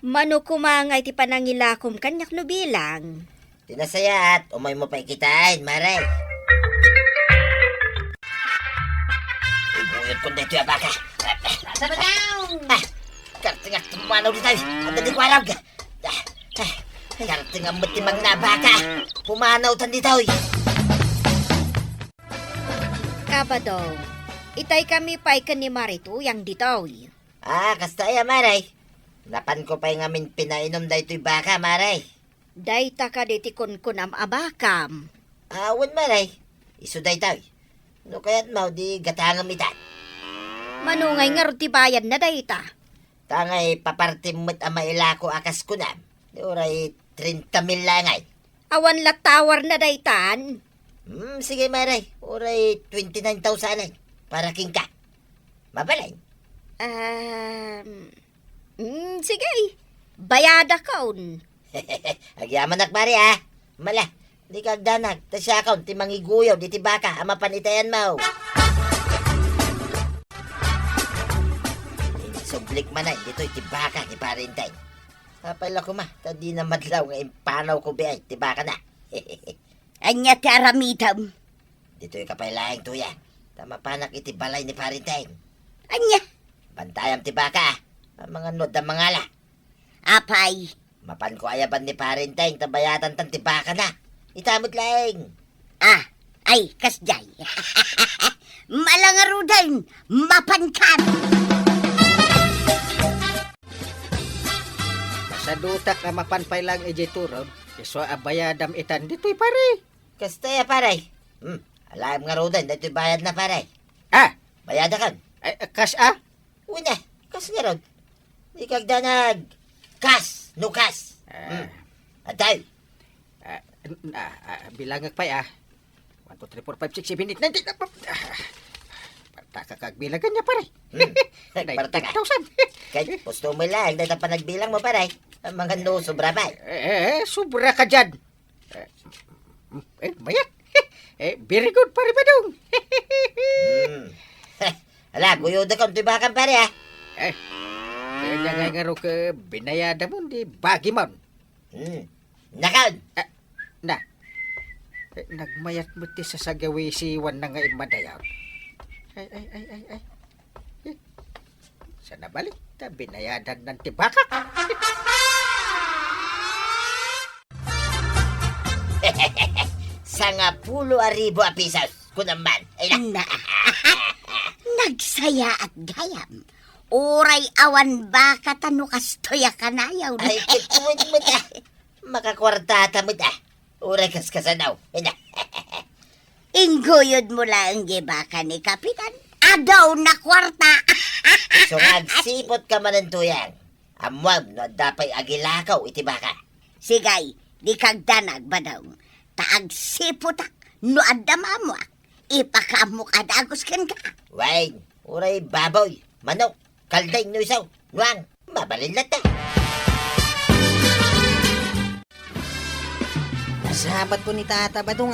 Mano kumangay ti panangilakom kanyak no bilang. Tinasayat, umay mo pa ikitain maray. Ibuyot ko dito yung baka. Sama daw! Kartingak tumanaw dito. Ang dali ko alam ka. Kartingak matimang na baka. Pumanaw tan dito. Kabadong, itay kami pa'y ni Marito yang ditoy. Kasta ya maray. Napan ko pa'y ngamin pinainom da ito'y baka maray. Dayta ka diti kunkunam abakam. Awan maray. Iso da ito'y. No kaya't mau di gatangam itan. Manungay nga ti bayad na dayta. Tangay papartimot ang mailako akas ko na. Di oray 30,000 langay. Awan latawar na daytan. Sige maray. Oray 29,000 ay. Para king ka. Mabalay. Sige. Bayada kaun. Agyaman nakpari Mala. Di kagdanag. Tasya kaun. Ti mangiguyaw. Di ti baka. Ama panitayan mo. Sublik man ay. Dito'y ti baka. Ti parintay. Kapala ko Tadi na madlaw nga impanaw ko biyay. Ti baka na. Anya ti aramitam. Dito'y kapailaing tuya. Tama panak iti balay ni parintay. Anya, Bantayam ti baka. Ang mga nod ang mangala. apay. Mapan ko ayaban ni parintay. Tabayatan tan ti baka na. Itamot laing. Ay, kasjay. Malangarudan, mapankan. Masadutak nga mapanpay lang ijay turod. Iso abayadam itan dito'y pare. Kasta ya paray. Alam nga rodan. Dito'y bayad na paray. Bayada kan. Kas Una. Kas nga rod. Di kagdanag. Kas. No kas. Atay. Bilangag pa'y 1, 2, 3, 4, 5, 6, 7, 8, 9, 10. Partakakagbilagan niya pare. Partaka. 90,000. Kay pusto mo lang. Dahil pa nagbilang mo paray. Ang mga no sobra pa. Sobra ka dyan. Mayat. Very good pare badong. Ala, guyod akong tibakan pare Kaya nga ro ka binayada mo di bagi mo. Nakaon. Nagmayat mo ti sa sagawisiwan na nga imadayaw. Ay. Sana balik ta binayadan ng tibaka. sangapulo aribo a pisos. Kunaman. Ay na. Na, nagsaya at gayam. Uray awan ba katano kastoya kanayaw. Ay, kituwid mo ta. Makakwartata mo ta. Uray kaskasanaw. Ay na. Inggoyod mo lang gibaka ni Kapitan. Adaw na kwarta. So nagsipot ka man ng tuyang. Amwam no dapay agilakaw iti baka. Sigay, di kagdanag ba daw? Taag siputak, no adama mo. Ipakamok adagos kan ka. Wain, uray baboy, manok, kalday no isaw, nuang, mabalin lata. Nasabat ko ni Tata Badong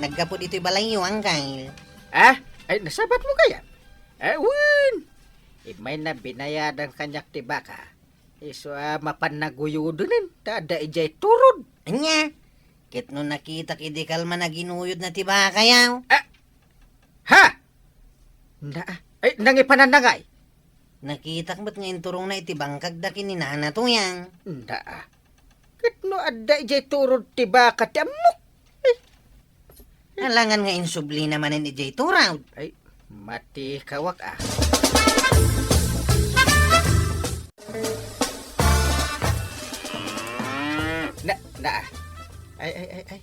nagkapod ito'y balayo ang kail. Ay, nasabat mo kaya? Wan! May na binayadan kanyak tibaka. Iso mapanaguyudunin. Tada ijay turod. Anya, kit no nakita kidikal man na ginuyod na tiba kayaw. Ha? Na, ay, nangipananangay. Nakita mo't ngayon turong na itibangkag da kininana to yang. Na, katno ada ijay turod tibaka ti amok. Halangan nga insubli naman ni J. Turaw. Ay, mati kawak Ay.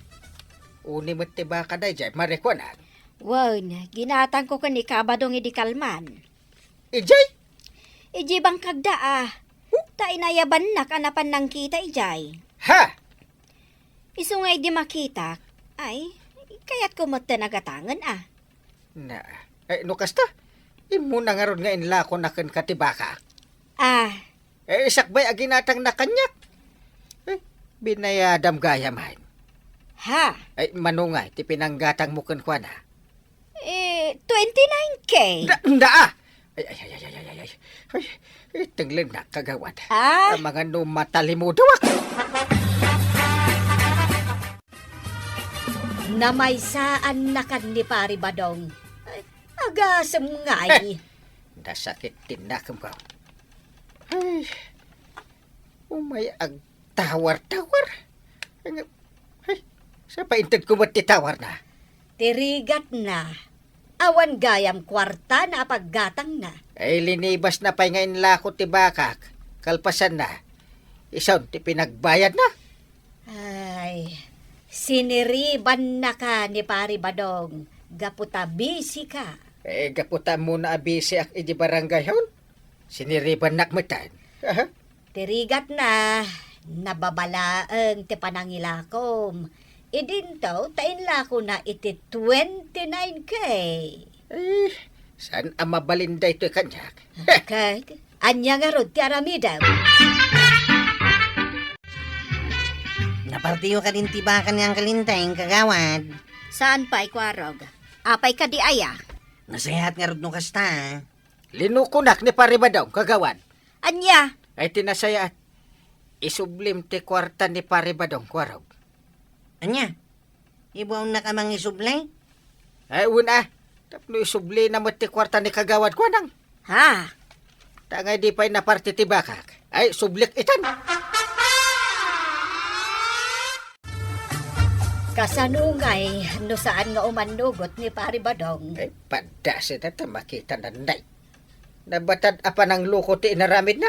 Uni mo tibaka da ijay, marikwanan. Wan, ginatang ko kani kabadong idi kalman. Ijay? Iji bang kagda Ta inayaban na kanapan ng kita ijay. Ha? Iso nga di makita. Ay, kaya't kumata nagatangan Na, ay, no kasta? Imo na nga ron nga inlako na kan katibaka. Sakbay aginatang na kanyak. Binayadam gaya man. Ha? Ay, manungay, ti pinanggatang mo kan kwa na. 29K. Ay, tengling na kagawad. Ah? Ang mga numatali mo dawak. Namaysaan na kan ni Pari Badong. Ay, agasam ngay. Nasakit din na kam ko. Ay, umay ag tawar-tawar. Ay, sa paintad ko ba't titawar na? Tirigat na. Awan gayam kwarta na paggatang na. Ay, linibas na pa'y ngayon lako ti bakak. Kalpasan na. Isaw, ti pinagbayad na. Ay, siniriban na ka ni Pari Badong. Gaputa busy ka. Gaputa muna abisi ak iji barangay haun. Siniriban nakmatan. Tirigat na. Nababalaang ti panangilakom. Idintaw, tainlako na iti 29K. Ay, saan ang mabalinda ito kanyak? Kag, anya nga rod ti aramidaw. Napartiyo ka din tibakan niyang kalinteng kagawad. Saan pa ikwarog? Apay ka di aya? Nasayahat nga rod no kasta. Linukunak ni Paribadaw, kagawan. Anya? Ay tinasayat. Isublim ti kwarta ni Paribadaw, kwarog. Anya, ibaw na ka mang isublay? Ay, una. Tapno isubli na mo ti kwarta ni kagawad ko nang. Ha? Tangay di pa'y naparti ti bakak. Ay, sublik itan. Kasanungay, no saan nga umanugot ni Pari Badong. Ay, padasin na makita na nay. Nabatad apa ng luko ti inaramid na?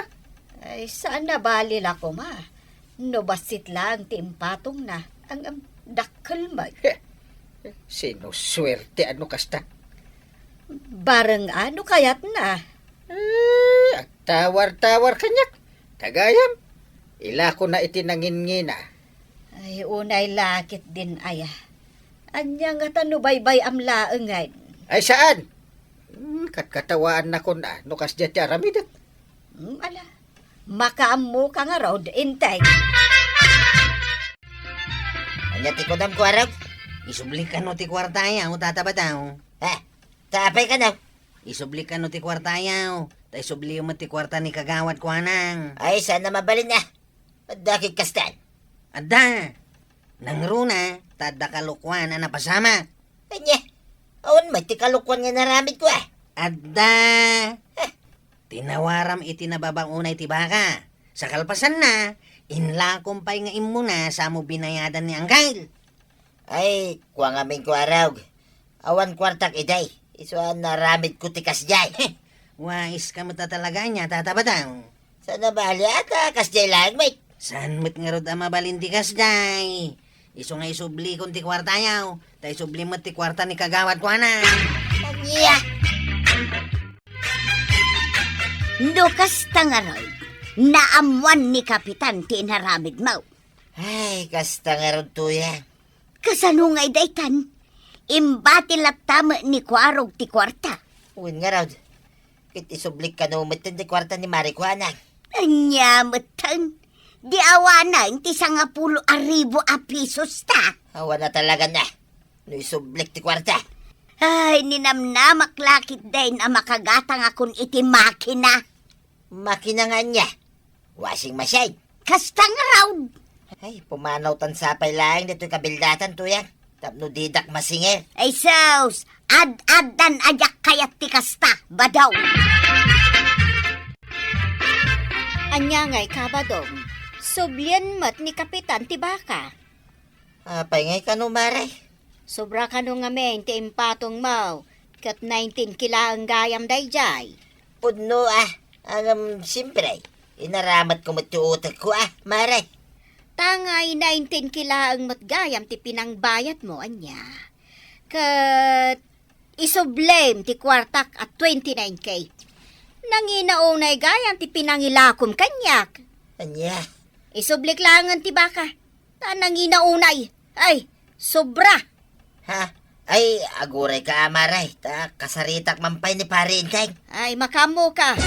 Ay, saan na bali ko ma? No basit lang ti impatong na. Ang dakkel mag. Sinuswerte ano kasta? Barang ano kayat na? Ang tawar-tawar kanyak. Tagayam. Ila ko na itinangin-ngina. Ay, unay lakit din aya. Anya nga tanubaybay amlaengan. Ay saan? Katkatawaan na ko na. Nukas dyan ti aramid. Ala, makaammo ka nga road intay. Anya ti kodam ko arag? Isubli ka no ti kwartayaw, tatabataw. Tapay ka na. Isubli ka no ti kwartayaw. Ta isubli mo ti kwarta ni kagawad ko anang. Ay, sana mabalin na. Dakit kastan. Adda, nang runa, tada kalukwan na napasama. Anya, awan may ti kalukwan nga naramid ko Adda, tinawaram iti nababang unay ti baka. Sa kalpasan na, inlakom pa'y nga imo na sa mo binayadan ni Angkail. Ay, kuha nga min ko araw. Awan kwartak iday. Isuan na ramid ko tikas jay. Wais ka mata talaga niya, tatabataw. Sana bali ata, kas jay lang, mate. San met nga rod ama balintikas day. Iso nga isubli kung ti kwarta yaw. Ta isubli met ti kwarta ni kagawad ko na. Yeah. Dukas tangaroy, naamuan ni Kapitan ti inaramid mo. Ay, kasta nga ron tuya. Kasano nga idaytan, imbati laptama ni Kwarog ti kwarta. Uwin nga raw. Kit isublik ka no umitin di kwarta ni Marijuana. Anya matan, di awanan ti 10,000 pisos ta. Awa na talaga na. No isublik ti kwarta. Ay, ninamnamak lakit din ang makagatang akong iti makina. Makina nga niya. Washing machine. Kastang raw. Ay, pumanaw tan sapay lang dito kabildatan tuya. Tapno didak masingir. Ay sus, ad-adan ayak kayat ti kasta, badaw. Anya nga'y kabadong, sublian mat ni Kapitan ti baka. Apay ngay ka no, Mare. Sobra ka nung ngamen ti impatong mau, kat 19 kila ang gayam dayjay. Pudno siyempre. Inaramat ko matiutak ko Mare. Tangay 19 kila ang matgayam ti pinangbayat mo, anya. Kat isublem ti kwartak at 29K. Nanginaunay gayam ti pinangilakom kanyak. Anya. Isublik langan ti baka. Ta nanginaunay. Ay, sobra. Ha? Ay, aguray ka, Mare. Ta kasaritak mampay ni pare Inteng. Ay, makamo ka.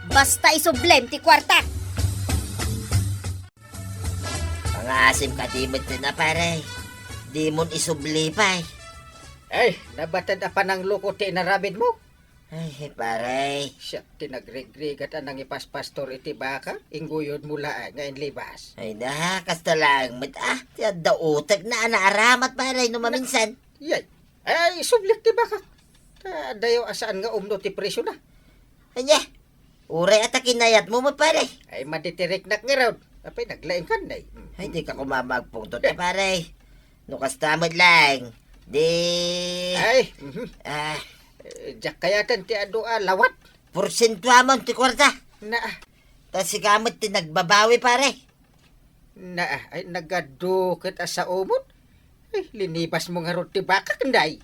Basta isublem ti kwartak. Mga asim ka dimit na, pare. Di mon isubli pa Ay, nabatad pa ng loko ti inaramid mo. Ay, pare. Siya, tinagrig-rigat anang ipaspastor iti baka, inguyod mula ngayon libas. Ay, kasta lang. Tiyan dautak na naaramat, pare, no maminsan. Yay, ay, sublik ti baka. Dayo asaan nga umno ti presyo na. Anya, uray at kinayat mo, pare. Ay, maditirik nak nga raw. Apay, naglaing kan na Ay, di ka kumamagpungtot na, pare. No kastamad lang. Di... Ay, jak kayatan ti ado lawat. Porsentuamon ti kwarta. Na, Tas si kamot ti nagbabawi, pare. ay, nagadukit asa umot. Ay, linibas mo nga ron ti baka kanday.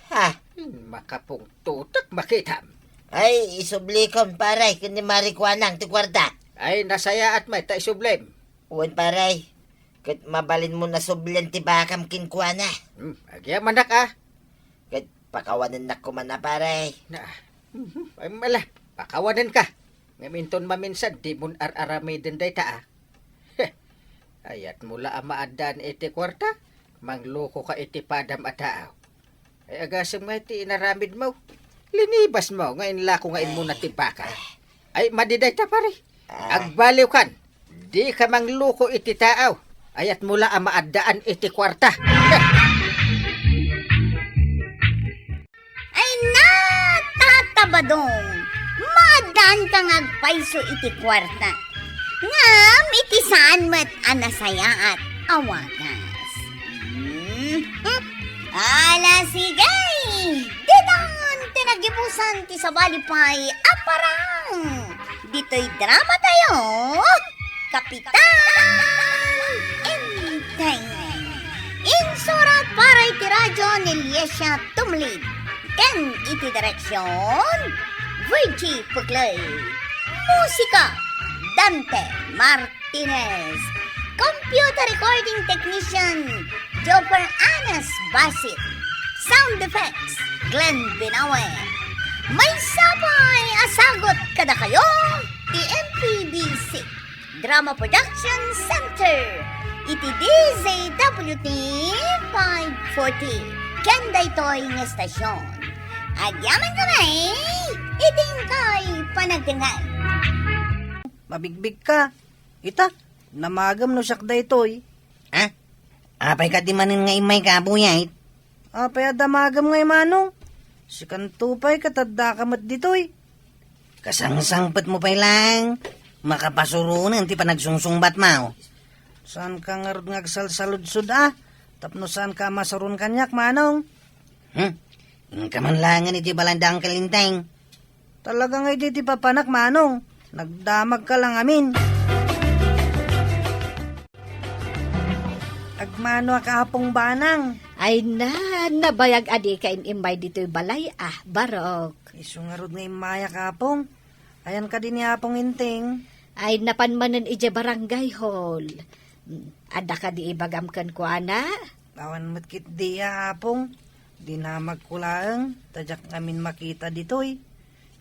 Ha? Makapong tutak makitam. Ay, isublikon, pare. Kundi marikwanang ti kwarta. Ay, nasaya at may ta isublem. Uwan, pare. Kat mabalin mo na sublian ti bakam kinkwana. Agya manak Kat pakawanan na kuman na, pare. Na, ay mala, pakawanan ka. Ngaminton maminsan, di mun ar-arami din day ta Ayat mula maadan iti kwarta, mangloko ka iti padam at taaw. Ay agasang may ti inaramid mo. Linibas mo, ngayon lako ngayon muna ti baka. Ay madiday ta pare. Agbaliw kan, di ka mangloko iti taaw. Ayat mula maadaan iti kwarta. Ay natatabadong, maadaan ka ngagpaiso iti kwarta. Ngam, iti saan mat anasaya at awagas. Ala sigay, didang tinagibusan ti sabalipay aparang. Dito'y drama tayo, Kapitan Inteng. Insurat para iti radyo ni Liesya Tumlid. Ken iti direksyon, Virgie Puglay. Musika, Dante Martinez. Computer recording technician, Joper Anas Basit. Sound effects, Glenn Binawe. May sabay asagot kada kayo, TMPBC Drama Production Center. Iti DZWT 540. Kenda ito'y ng estasyon. Agyaman kamay, iting kay panagtingal. Mabigbig ka. Ita, namagam no sakda ito'y. Ha? Apay ka di manin nga imay ka, buyay. Apay adamagam nga imano. Si kantupay katadda ka mat dito'y. Kasangsangpat mo pa'y lang. Makapasurunan ti panagsungsungbat mo. Saan ka nga ngagsalsaludsud Tapno saan ka masarun kanyak, manong? Ang kamanlangan iti balandang kalinteng. Talagang ay di papanak, manong. Nagdamag ka lang amin. Agmano akapong banang. Ay nabayag adi ka inimbay dito'y balay barok. Isungarod nga imaya kapong. Ayan ka din ni apong inting. Ay napanmanan ije barangay hall. Ada ka di ibagam kan ko ana? Awan matkit di apong. Di na magkulaang. Tadyak ngamin makita dito'y.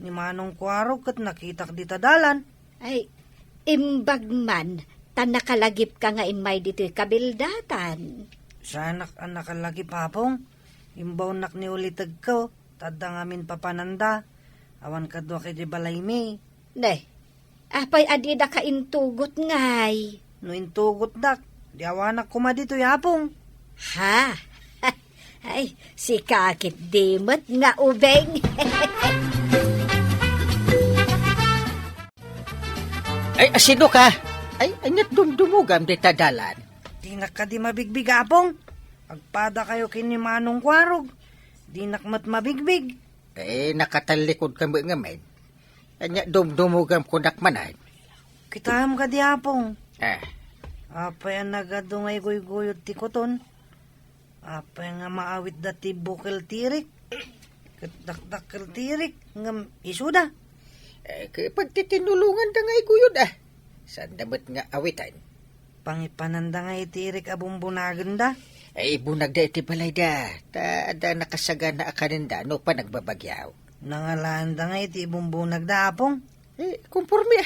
Ni manong kwarog kat nakita dita dalan. Ay imbag man, tanakalagip ka nga imay dito'y kabildatan. Sa anak lagi papong. Imbaw nak ni ulitag ko. Tadda ngamin papananda. Awan ka doon kay di balay mi. Ne, apay adida ka intugot ngay. No intugot dak. Di awanak kuma dito yapong. Ha? Ay, si kakit dimot nga ubeng. Ay, asino ka? Ay, anyat dumdumugam di tadalan. Di na ka di mabigbig apong. Agpada kayo kini manong kwarog. Di nakmat mabigbig. Eh, nakatalikod kami ngamin. Anya dumdumugam ko nakmanay. Kitaham ka di apong. Apay ang nagadungay guy-guyot ti kuton. Apay nga maawit dati bukil tirik. Dakdakil tirik. Ngam isuda. Kaya pagtitinulungan da nga iguyod Saan damat nga awitan? Pangipananda nga itirik abumbunagan da. Ay, bunag da iti balay da. Da nakasaga na akaninda no pa nagbabagyaw. Nangalaan da nga iti bumbunag da apong. Kumpormi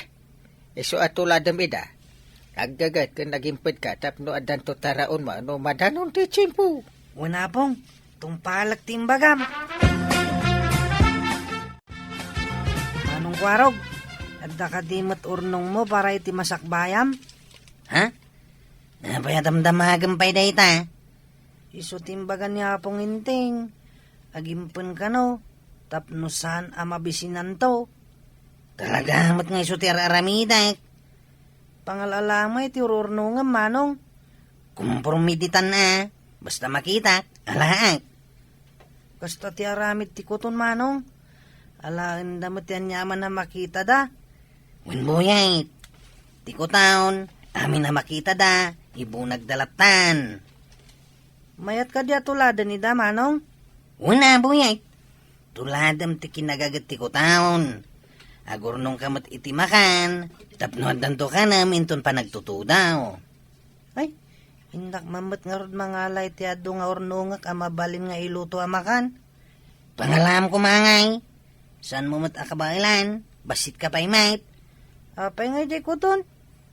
so atuladam ida. Agdagat ka nagimpad ka tapno adan to taraon mo no madanon ti tiyempo. Una pong, tungpalak timbagam. Anong kwarog? Adda ka dimot urnong mo para iti masakbayam? Ha? Napaya damdamagam pa'y dayta. Iso timbagan niya pong inting. Agimpun ka no. Tapnusan amabisinan to. Talaga mat nga iso ti aramida. Pangalalama iti ururnong nga manong. Kumpromiditan basta makita. Alaak. Kasta ti aramid ti kuton manong. Alaan damit yan yaman na makita da. Winbuyait. Tiko taon. Amin na makita da. Ibunag dalatan. Mayat ka diya tuladan ni da manong. Una buyait. Tuladam ti kinagagat tiko taon. Agurnong kamat iti makan. Tapno danto ka na minton pa nagtutudaw. Ay, hindak mamat nga rod mga alay ti ado nga urnungak amabalin nga iluto amakan. Pangalam ko mangay. Saan mo mat akabailan? Basit ka pa'y mate. Apay nga di kuton.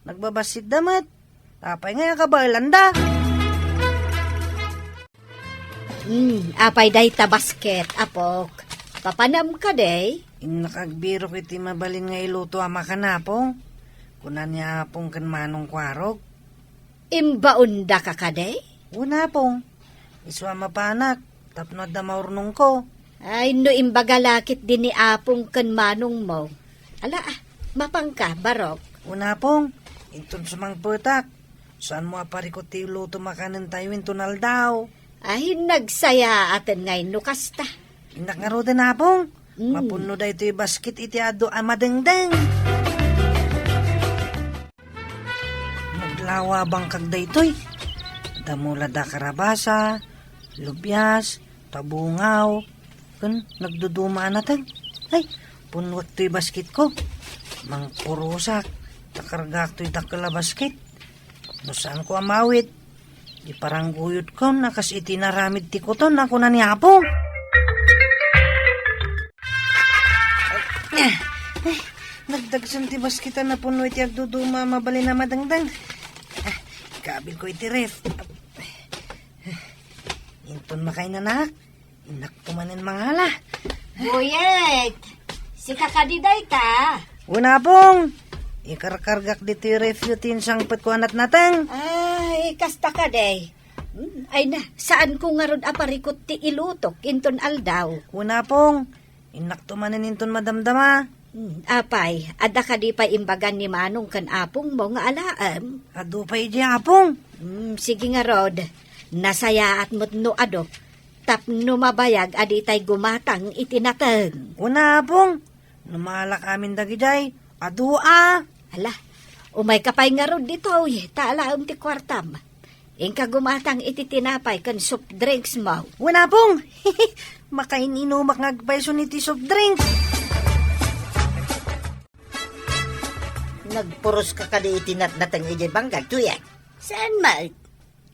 Nagbabasit damat. Apay nga akabailan da. Apay day tabasket, apok. Papanam ka day? Nakagbiro kiti mabalin nga iluto amakan apong. Kunan niya apong kan manong kwarog. Imbaunda ka ka day? Una pong. Iswa mapanak. Tapno da maurnong ko. Ay, no imbagalakit din ni apong kan manong mo. Ala, mapangka, barok. Una pong. Intun sumang putak. Saan mo aparikot ti luto makanan tayo intunal daw. Ay, nagsaya atin ngay nukasta. Inak nga ro din apong. Mapuno da ito yung basket iti ado amadengdeng. Naglawa bang kagda ito'y? Damula da karabasa, lubyas, tabungaw. Kun, nagdudumaan natin. Ay, punwag to'y basket ko. Mang purusak, takargak to'y dakala basket. No saan ko amawit? Di parang guyot ko, nakas itinaramid ti kuton, ako na niyapo. Nagdagsan ti baskita na puno iti agduduma mabali na madangdang. Kabil ko iti ref. Inton makay nanak. Inak tumanin mangala. Buyet, si kakadiday ka. Una pong. Ikarkargak diti ref yutin sangpet ko anat natang. Ay, kasta ka day. Ay na, saan ko nga ron aparikot ti ilutok inton aldaw? Una pong. Inak tumanin inton madamdama. Apay, ada ka di pa imbagan ni Manong kan apong mo nga alaam. Ado pa iti apong. Sige nga Rod, Nasaya at mo't no ado, tapno mabayag aditay gumatang itinatag. Una pong, numalak amin dagiday, adua. Ala, umay kapay nga ron dito, taalaam ti kwartam. Ingka gumatang ititinapay kan soft drinks mo. Una pong, makaininumak ngagpaiso ni ti soft drink. Nagpuros ka kadi itinatnatang ijay banggag, tuyang. Saan, Mart?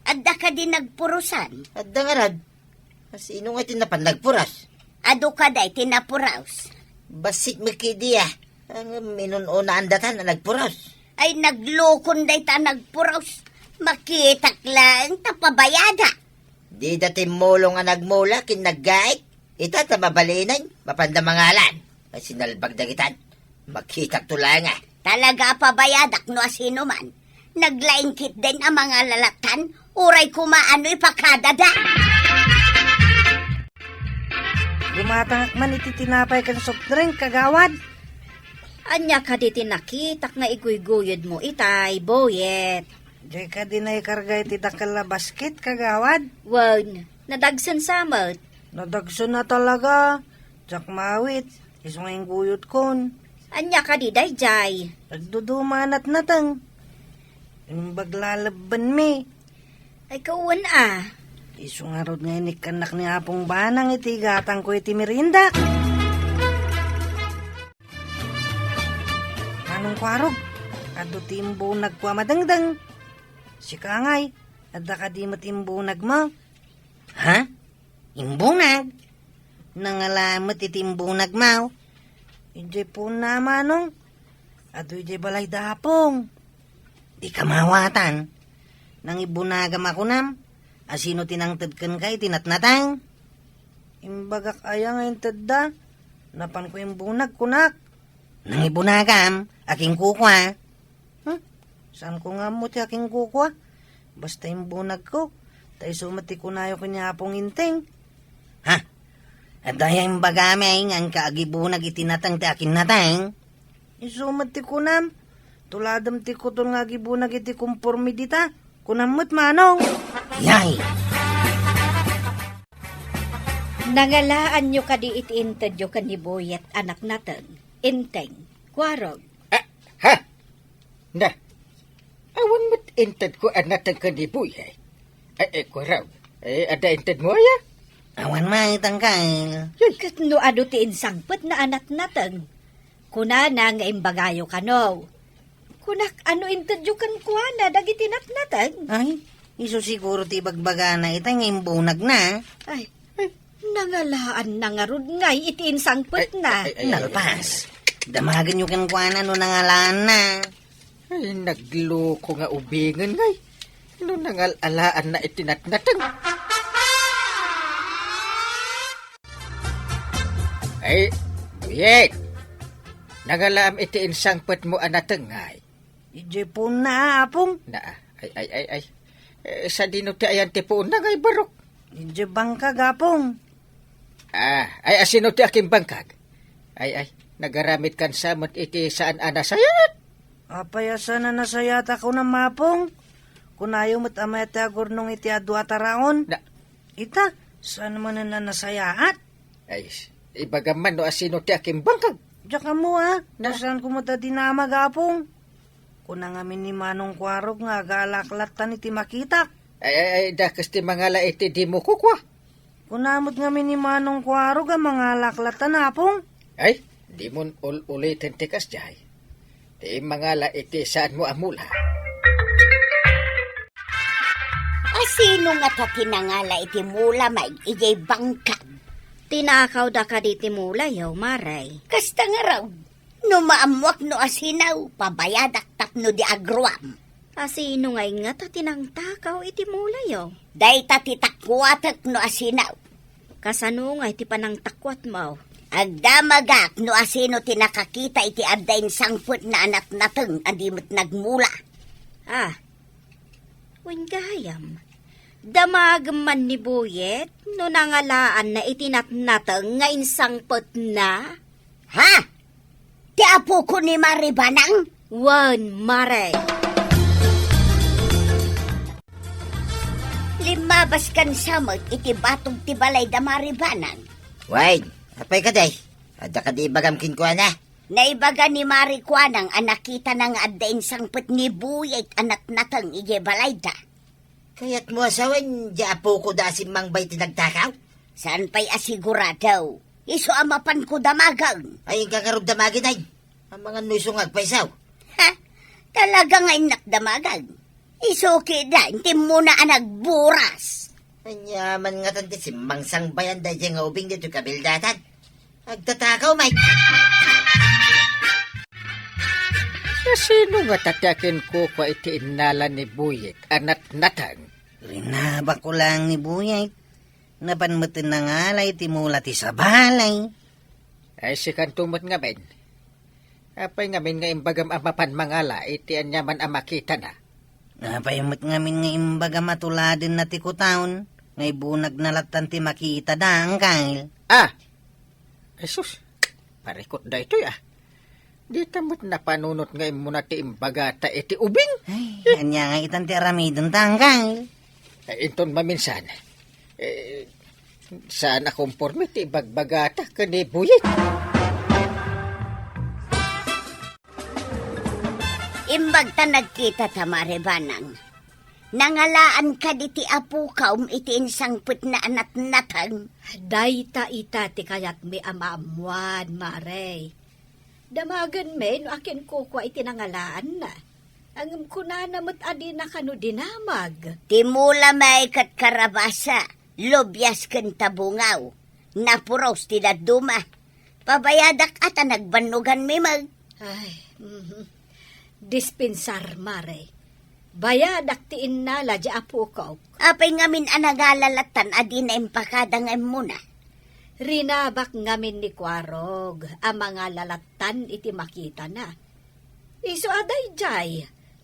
Adda ka din nagpurusan. At dangarad, sino nga tinapan nagpuras? Ado ka day tinapuraos. Basit makidiya, ang minununa andatan na nagpuras. Ay naglukon day ta nagpuraos. Makitak lang tapabayada. Di dati mulong nga nagmula, kin naggait. Ita tamabalinan, mapanda mangalan. Ay sinalbag dagitan, makitak tulang nga. Talaga pabayadak no asino man. Naglaingkit din ang mga lalatan. Uray kumaano ipakadada. Gumatang man ititinapay kan soft drink, kagawad. Anya ka di tinakitak na iguyguyod mo itay, boyet. Diyan ka din ay karga iti dakala basket, kagawad. Wan, nadagsan samot. Nadagso na talaga. Jack mawit, isang guyot kon. Anya ka di dayjay. Nagdudumanat natang. Yung baglalaban mi. Ay kauwan ah. Isong arod nga ni kanak ni Apong Banang iti gatang ko iti merinda. Anong kwarog? Ado timbo nagkwa madangdang. Si Kangay, adda ka di matimbunag mo. Ha? Imbunag? Nangalamat itimbunag mo. Hindi po na manong. Ado iti balay dapong. Di kamawatan. Nang ibunagam ako nam. Asino tinangtad kan kay tinatnatang. Imbagak ayang ang tadda. Napan ko yung bunag kunak. Nang ibunagam, aking kukwa. Saan ko nga mo ti aking kukwa? Basta yung bunag ko. Tay sumati ko na yung kanyapong inting. Ha? At daya yung bagamay ang kaagibunag itinatang ti akin natang. Isumati ko nam. Tuladam ti ko tol nga gibunag iti kumpormidita. Kunamot manong. Yay! Nangalaan nyo ka di itiintad yo ka ni boyet anak natin. Inteng, kwarog. Ha? Na, awan mo't intad ko anatang kanibuy ay ko raw. Ada intad mo ya? Awan maitang kail. Kat no ado ti insangpet na anak natin. Kuna na nga imbagayo ka no. Kunak ano intadyo kan kuana dagiti natnatan. Ay, iso siguro ti bagbaga na itang imbunag na. Ay, nangalaan na nga rod ngay iti insangpet na. Nalpas. Damagan nyo kan kuana no nangalaan na. Ay, nagloko nga ubingan ngay. No nangalalaan na itinatnatang. Ay, buyek. Nangalaam iti insangpet mo anatang ngay. Ije po na apong. Na, ay. Sa dino ti ayan ti po na ngay barok. Ije bangka gapong. Ay asino ti aking bangkag. Ay, nagaramit kan samot iti saan anasayat. Apayasa na nasayata ko na mapong. Kunayo mo't amay ti agurnong iti adwa taraon. Na, Ita, saan man na nasayaat? ay, ibagaman no asino ti aking bangkag. Diyak ka mo nasaan ko mo ta dinamag apong. Kuna nga ni Manong Kwarog nga galaklatan iti makitak. Ay, dakas ti mangala iti di mo kukwa. Kunamot nga ni Manong Kwarog nga mga laklatan apong. Ay, di mo ulitin ti kasjay. Ti mangala iti saan mo amula. Asino nga ta tinangala iti mula may ijay bangkag. Tinakaw da ka di ti mula yaw maray. Kasta nga raw. No maamwak no asinaw, pabayadak tapno di agruam. Asino ngay nga ta tinangtakaw iti mula yaw. Day ta titakwatak no asinaw. Kasano ngay ti panang takwat mo. Agdamagak no asino tinakakita iti addain sangput na anak nateng adimot nagmula. Wingayam. Damagman ni Buyet no nangalaan na itinatnatang nga insangput na. Ha? Ti apo ko ni Maribanang? Wan, maray. 5 Abas kan samot iti batog ti balay da maribanan. Wait, apay ka day? Ada ka di bagam kinkuha na? Naibaga ni Mari Kwanang ang nakita ng adain sangpet ni Buyet anak natang ije balay da. Kaya't mo asawan, di apo ko da si Mang Bay tinagtakaw? Saan pa'y asigurado? Iso amapan ko damagang. Ay, kakarog damagin ay. Ang mga nusong agpaisaw. Ha? Talaga nga inak damagang. Iso kida, hindi mo na anagburas. Anyaman nga tanti si Mangsang Bayan da dyan nga ubing dito kabildatan. Agtatakaw, Mike. Sino nga tatakin ko kwa iti inalan ni Buyet, anak natang? Rinaba ko lang ni Buyay. Napanmutin na nga lay timula ti sa balay. Ay si kantumot nga ben. Apay ngamin nga imbagam amapan mangala, iti anyaman amakita na. Napayamot ngamin nga imbaga matuladin na ti kutaon. Ngay bunag na latan ti makita da ang kail. Ah! Jesus, parikot da ito ah. Di tamot na panunot nga muna ti imbaga ta iti ubing. Ay, kanya nga itan ti aramidon ta ang kail. Ay, inton maminsan. Saan akomporme ti bagbagata ka ni Buyet? Imbag ta nagkita ta maribanang. Nangalaan ka di ti apo ka iti insangpet na anak natang. Dayta ita ti kayat mi amaamuan, Mare. Damagan me, no akin ko kwa itinangalaan na. Ang kunanamot adi na kano dinamag. Timula may kat karabasa, lobyas kan tabungaw. Napuros ti daduma. Pabayadak ata nagbanugan mi mag. Ay, dispensar, Mare. Bayadak ti innala di apo ko. Apay ngamin anagalalatan adi na impakadangan muna. Rinabak ngamin ni Kwarog, ang mga lalatan iti makita na. Iso aday jay,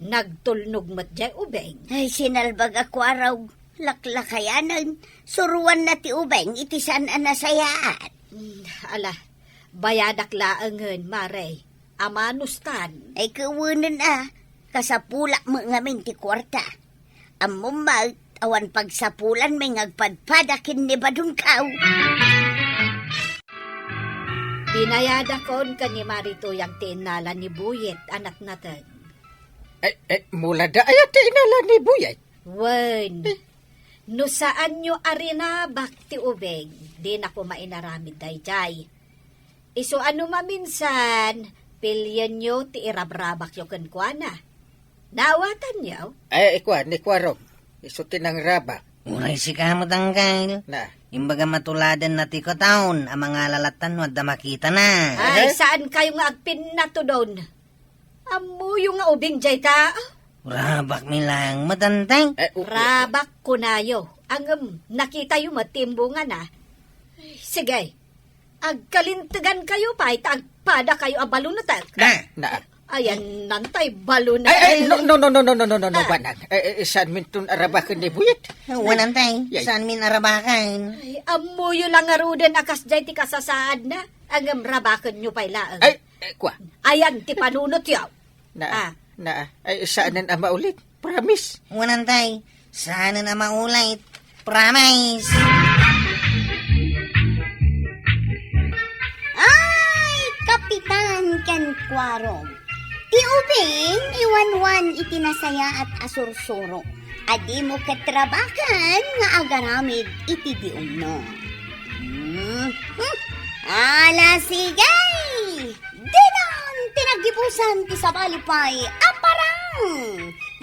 nagtulnog mat jay ubeng. Ay sinalbag ako araw, laklakayanan, suruan na ti ubeng iti saan anasayaat. Ala, bayadak laangan, Mare. Amanustan. Ay kawanan kasapula mo ngamin ti kwarta. Amumag, awan pagsapulan may ngagpadpadakin ni badungkaw. Binayada kon ka ni Marito yung tinala ni Buyet, anak natin. Mula da ayat ti inala ni Buyet. Wen, no saan nyo arina bakti ubeng, di na ko mainaramid dayjay. Iso ano maminsan, pilyan nyo ti irabrabak yung kankwana. Nawatan nyo? Ay, ni Kwarog. Iso tinang raba. Uray si kamot ang kail. Na, Imbaga matuladan na ti kutaon, ang mga lalatan wadda makita na. Ay, saan kayo nga agpin na to doon? Amo yung nga ubing jay ta? Rabak mi lang matantay. Rabak ko na yo. Ang nakita yung matimbungan na. Sige, agkalintigan kayo pa, itagpada kayo ang balunatag. na. Ayan, nantay balon na. No, banag. Saan mintun arabakan ni Buyet? Wanantay, Yay. saan min arabakan? Ay, amuyo lang nga ruden akas jay ti kasasaad na. Ang rabakan nyo pa ilaan. Kwa. Ayan, ti panunot yaw. Ay, saanan ama ulit? Promise. Wanantay, sana na maulit. Promise. Ay, Kapitan Ken Kwarog. Ti ubing, iwanwan itinasaya at asursuro. Adi mo katrabakan nga agaramid iti di umno. Ala sigay! Dinan tinagibusan ti sabalipay aparang!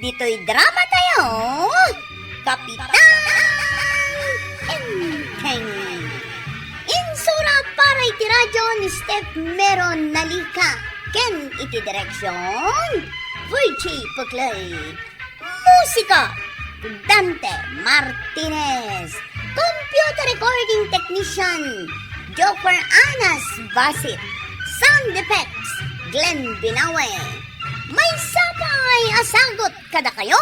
Dito'y drama tayo! Kapitan Enteng! Insura para iti radyo ni Steph Meron Nalika. Ken iti direksyon, Virgie Puklay. Musika, Dante Martinez. Computer recording technician, Joker Anas Basit. Sound effects, Glenn Binawe. May sapay asagot kada kayo,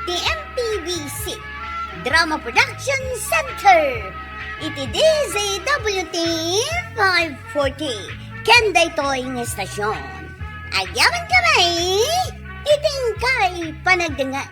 TMPBC Drama Production Center. Iti DZWT 540. Kenda ito'y estasyon. Agyaman kamay, iting kay panagdanga.